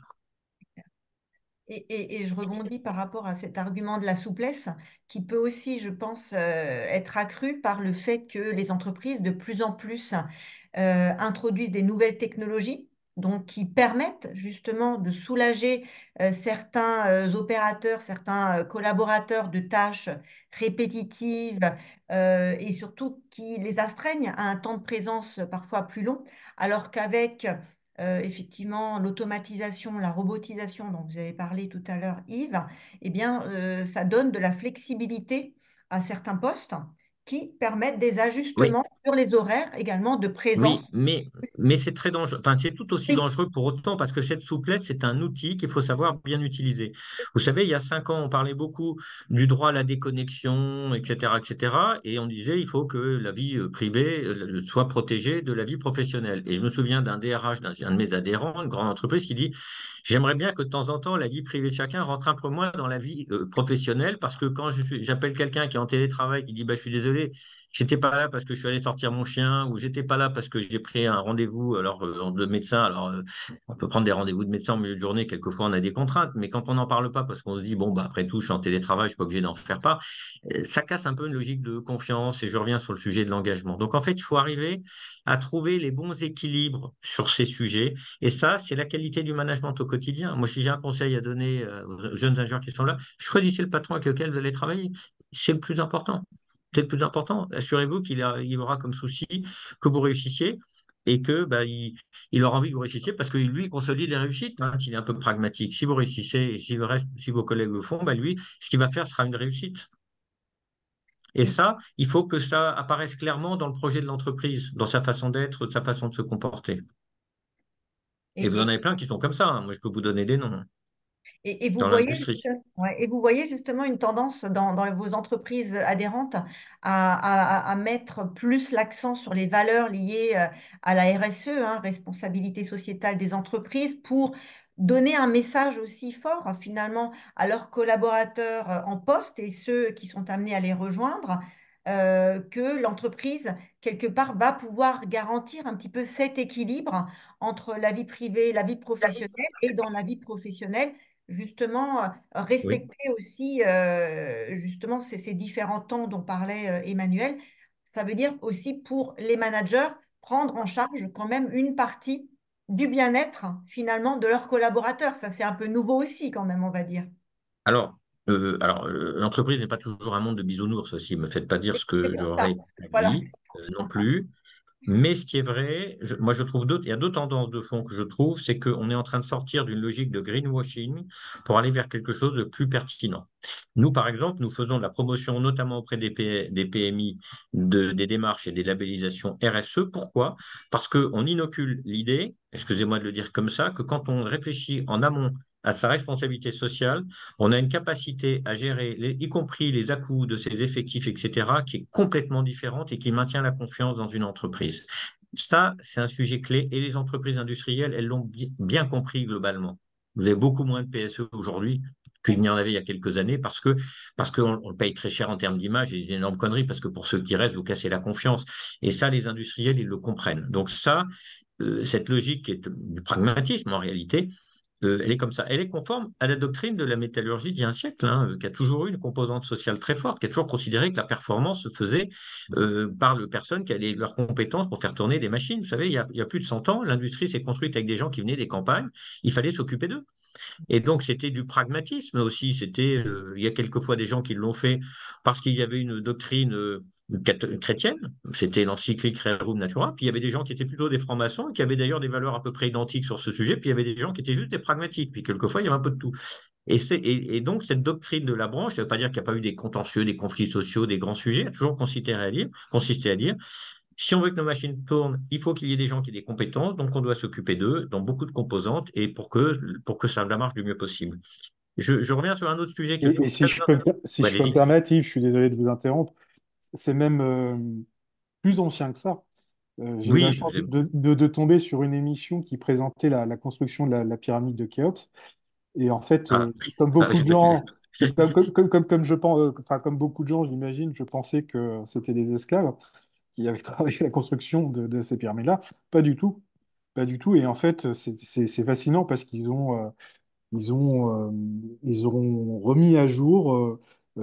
Et je rebondis par rapport à cet argument de la souplesse qui peut aussi, je pense, être accru par le fait que les entreprises de plus en plus introduisent des nouvelles technologies, donc qui permettent justement de soulager certains opérateurs, certains collaborateurs de tâches répétitives et surtout qui les astreignent à un temps de présence parfois plus long, alors qu'avec effectivement, l'automatisation, la robotisation dont vous avez parlé tout à l'heure, Yves, eh bien, ça donne de la flexibilité à certains postes qui permettent des Oui. ajustements sur les horaires également de Oui, présence. mais c'est très dangereux. Enfin, c'est tout aussi Oui, dangereux pour autant parce que cette souplesse, c'est un outil qu'il faut savoir bien utiliser. Vous savez, il y a 5 ans, on parlait beaucoup du droit à la déconnexion, etc., etc., et on disait il faut que la vie privée soit protégée de la vie professionnelle. Et je me souviens d'un DRH, d'un de mes adhérents, une grande entreprise, qui dit j'aimerais bien que de temps en temps, la vie privée de chacun rentre un peu moins dans la vie professionnelle parce que quand j'appelle quelqu'un qui est en télétravail qui dit bah, je suis désolé. J'étais pas là parce que je suis allé sortir mon chien ou j'étais pas là parce que j'ai pris un rendez-vous alors de médecin. Alors on peut prendre des rendez-vous de médecin en milieu de journée. Quelquefois on a des contraintes, mais quand on n'en parle pas parce qu'on se dit bon bah après tout je suis en télétravail, je suis pas obligé d'en faire part. Ça casse un peu une logique de confiance et je reviens sur le sujet de l'engagement. Donc en fait il faut arriver à trouver les bons équilibres sur ces sujets et ça c'est la qualité du management au quotidien. Moi si j'ai un conseil à donner aux jeunes ingénieurs qui sont là, choisissez le patron avec lequel vous allez travailler. C'est le plus important. C'est le plus important. Assurez-vous il aura comme souci que vous réussissiez et que bah, il aura envie que vous réussissiez parce que lui, il consolide les réussites, hein, il est un peu pragmatique. Si vous réussissez et si vos collègues le font, bah, lui, ce qu'il va faire sera une réussite. Et ça, il faut que ça apparaisse clairement dans le projet de l'entreprise, dans sa façon d'être, sa façon de se comporter. Et vous en Et, avez plein qui sont comme ça, hein. Moi, je peux vous donner des noms, hein, et vous dans voyez, l'industrie. ouais, et vous voyez justement une tendance dans vos entreprises adhérentes à mettre plus l'accent sur les valeurs liées à la RSE, hein, responsabilité sociétale des entreprises, pour donner un message aussi fort finalement à leurs collaborateurs en poste et ceux qui sont amenés à les rejoindre, que l'entreprise, quelque part, va pouvoir garantir un petit peu cet équilibre entre la vie privée et la vie professionnelle, et dans la vie professionnelle justement Oui. respecter aussi justement ces différents temps dont parlait Emmanuel. Ça veut dire aussi pour les managers prendre en charge quand même une partie du bien-être finalement de leurs collaborateurs. Ça, c'est un peu nouveau aussi quand même, on va dire. L'entreprise n'est pas toujours un monde de bisounours aussi. Ne me faites pas dire Et ce c'est que pour ça. j'aurais Voilà. dit, non plus. Mais ce qui est vrai, moi je trouve il y a deux tendances de fond que je trouve, c'est qu'on est en train de sortir d'une logique de greenwashing pour aller vers quelque chose de plus pertinent. Nous, par exemple, nous faisons de la promotion, notamment auprès des PMI, des démarches et des labellisations RSE. Pourquoi? Parce qu'on inocule l'idée, excusez-moi de le dire comme ça, que quand on réfléchit en amont à sa responsabilité sociale, on a une capacité à gérer, y compris les à-coups de ses effectifs, etc., qui est complètement différente et qui maintient la confiance dans une entreprise. Ça, c'est un sujet clé et les entreprises industrielles, elles l'ont bien compris globalement. Vous avez beaucoup moins de PSE aujourd'hui qu'il n'y en avait il y a quelques années parce qu'on le paye très cher en termes d'image et une énorme connerie parce que pour ceux qui restent, vous cassez la confiance. Et ça, les industriels, ils le comprennent. Donc ça, cette logique qui est du pragmatisme en réalité, elle est comme ça. Elle est conforme à la doctrine de la métallurgie d'il y a un siècle, hein, qui a toujours eu une composante sociale très forte, qui a toujours considéré que la performance se faisait par les personnes qui avaient leurs compétences pour faire tourner des machines. Vous savez, il y a plus de 100 ans, l'industrie s'est construite avec des gens qui venaient des campagnes. Il fallait s'occuper d'eux. Et donc, c'était du pragmatisme aussi. Il y a quelquefois des gens qui l'ont fait parce qu'il y avait une doctrine chrétienne. C'était l'encyclique Rerum Natura. Puis il y avait des gens qui étaient plutôt des francs-maçons et qui avaient d'ailleurs des valeurs à peu près identiques sur ce sujet. Puis il y avait des gens qui étaient juste des pragmatiques. Puis quelquefois, il y avait un peu de tout. Et donc, cette doctrine de la branche, ça ne veut pas dire qu'il n'y a pas eu des contentieux, des conflits sociaux, des grands sujets, a toujours consisté à dire si on veut que nos machines tournent, il faut qu'il y ait des gens qui aient des compétences, donc on doit s'occuper d'eux dans beaucoup de composantes et pour que ça marche du mieux possible. Je reviens sur un autre sujet que je Et trouve si très je peux, intéressant. si Ouais, je peux me allez-y. permettre, Yves, je suis désolé de vous interrompre, c'est même plus ancien que ça. J'ai eu la Oui, chance de tomber sur une émission qui présentait la construction de la pyramide de Khéops. Et en fait, ah, comme ah, beaucoup j'ai de pas vu. gens, comme je pense, enfin, comme beaucoup de gens, j'imagine, je pensais que c'était des esclaves qui avaient travaillé à la construction de ces pyramides-là. Pas du tout. Pas du tout. Et en fait, c'est fascinant parce ils ont, ils auront remis à jour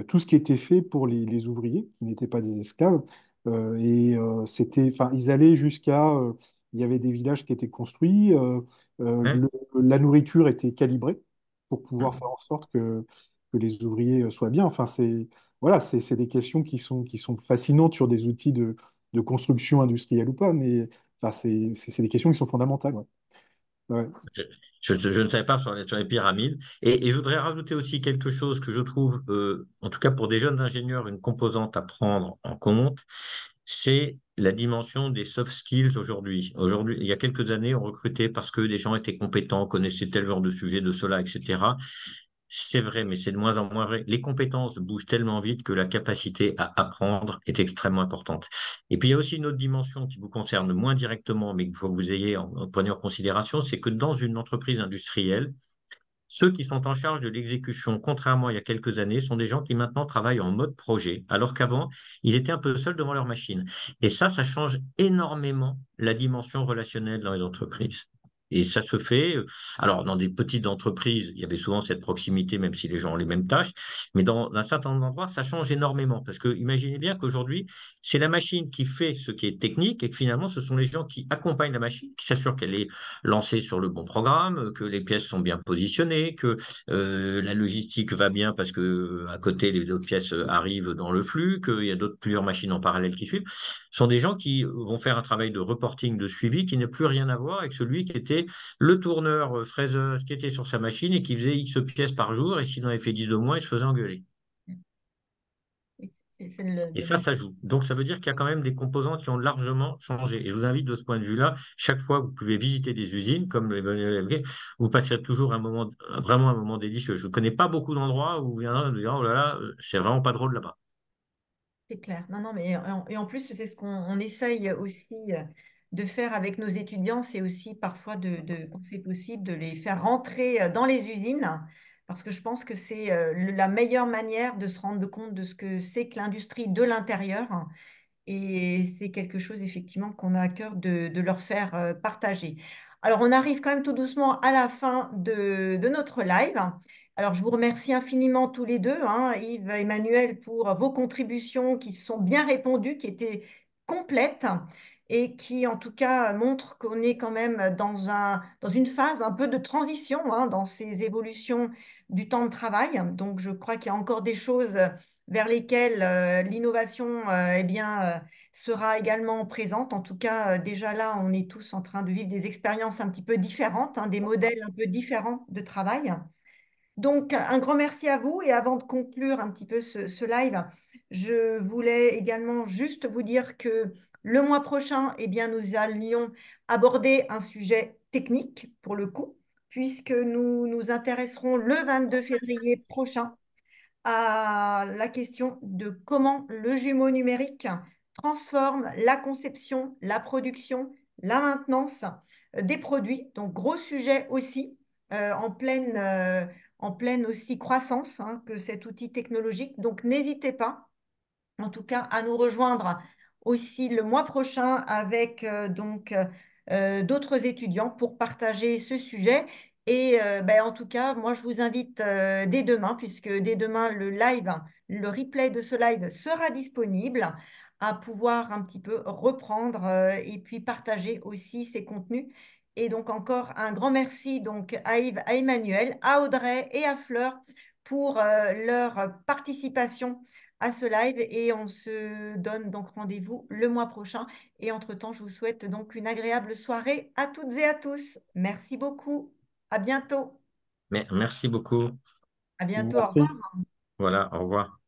tout ce qui était fait pour les ouvriers, qui n'étaient pas des esclaves. Enfin, ils allaient jusqu'à, il y avait des villages qui étaient construits, Ouais. la nourriture était calibrée pour pouvoir Hum. faire en sorte que les ouvriers soient bien. Enfin, voilà, c'est des questions qui sont fascinantes sur des outils de construction industrielle ou pas, mais enfin, c'est des questions qui sont fondamentales. Ouais. Ouais. Je, je ne savais pas sur les pyramides. Et je voudrais rajouter aussi quelque chose que je trouve, en tout cas pour des jeunes ingénieurs, une composante à prendre en compte, c'est la dimension des soft skills aujourd'hui. Aujourd'hui, il y a quelques années, on recrutait parce que des gens étaient compétents, connaissaient tel genre de sujet, de cela, etc. C'est vrai, mais c'est de moins en moins vrai. Les compétences bougent tellement vite que la capacité à apprendre est extrêmement importante. Et puis, il y a aussi une autre dimension qui vous concerne moins directement, mais qu'il faut que vous ayez en prenant en considération, c'est que dans une entreprise industrielle, ceux qui sont en charge de l'exécution, contrairement à il y a quelques années, sont des gens qui maintenant travaillent en mode projet, alors qu'avant, ils étaient un peu seuls devant leur machine. Et ça change énormément la dimension relationnelle dans les entreprises. Et ça se fait, alors dans des petites entreprises, il y avait souvent cette proximité, même si les gens ont les mêmes tâches, mais dans un certain nombre d'endroits, ça change énormément. Parce que imaginez bien qu'aujourd'hui, c'est la machine qui fait ce qui est technique et que finalement, ce sont les gens qui accompagnent la machine, qui s'assurent qu'elle est lancée sur le bon programme, que les pièces sont bien positionnées, que la logistique va bien parce que à côté, les autres pièces arrivent dans le flux, qu'il y a plusieurs machines en parallèle qui suivent. Ce sont des gens qui vont faire un travail de reporting, de suivi qui n'a plus rien à voir avec celui qui était le tourneur fraiseur qui était sur sa machine et qui faisait X pièces par jour et s'il en avait fait 10 de moins, il se faisait engueuler. C'est Et ça joue. Donc, ça veut dire qu'il y a quand même des composants qui ont largement changé. Et je vous invite de ce point de vue-là, chaque fois que vous pouvez visiter des usines, comme Emmanuel l'a évoqué, vous passerez toujours un moment, vraiment un moment délicieux. Je ne connais pas beaucoup d'endroits où vous viendrez vous dire, oh là là, c'est vraiment pas drôle là-bas. C'est clair. Non, non, mais et en plus, c'est ce qu'on essaye aussi de faire avec nos étudiants, c'est aussi parfois, quand c'est possible, de les faire rentrer dans les usines, parce que je pense que c'est la meilleure manière de se rendre compte de ce que c'est que l'industrie de l'intérieur. Et c'est quelque chose, effectivement, qu'on a à cœur de leur faire partager. Alors, on arrive quand même tout doucement à la fin de notre live. Alors, je vous remercie infiniment tous les deux, hein, Yves et Emmanuel, pour vos contributions qui se sont bien répondues, qui étaient complètes et qui, en tout cas, montrent qu'on est quand même dans une phase un peu de transition, hein, dans ces évolutions du temps de travail. Donc, je crois qu'il y a encore des choses vers lesquelles l'innovation eh bien, sera également présente. En tout cas, déjà là, on est tous en train de vivre des expériences un petit peu différentes, hein, des modèles un peu différents de travail. Donc, un grand merci à vous. Et avant de conclure un petit peu ce live, je voulais également juste vous dire que le mois prochain, eh bien, nous allions aborder un sujet technique pour le coup, puisque nous nous intéresserons le 22 février prochain à la question de comment le jumeau numérique transforme la conception, la production, la maintenance des produits. Donc, gros sujet aussi, en pleine aussi croissance, hein, que cet outil technologique. Donc, n'hésitez pas en tout cas à nous rejoindre aussi le mois prochain avec d'autres étudiants pour partager ce sujet. Et ben, en tout cas, moi, je vous invite dès demain, puisque dès demain, le replay de ce live sera disponible, à pouvoir un petit peu reprendre et puis partager aussi ces contenus. Et donc encore un grand merci donc à Yves, à Emmanuel, à Audrey et à Fleur pour leur participation à ce live et on se donne donc rendez-vous le mois prochain. Et entre-temps, je vous souhaite donc une agréable soirée à toutes et à tous. Merci beaucoup. À bientôt. Mais merci beaucoup. À bientôt. Au Merci. revoir. Voilà, au revoir.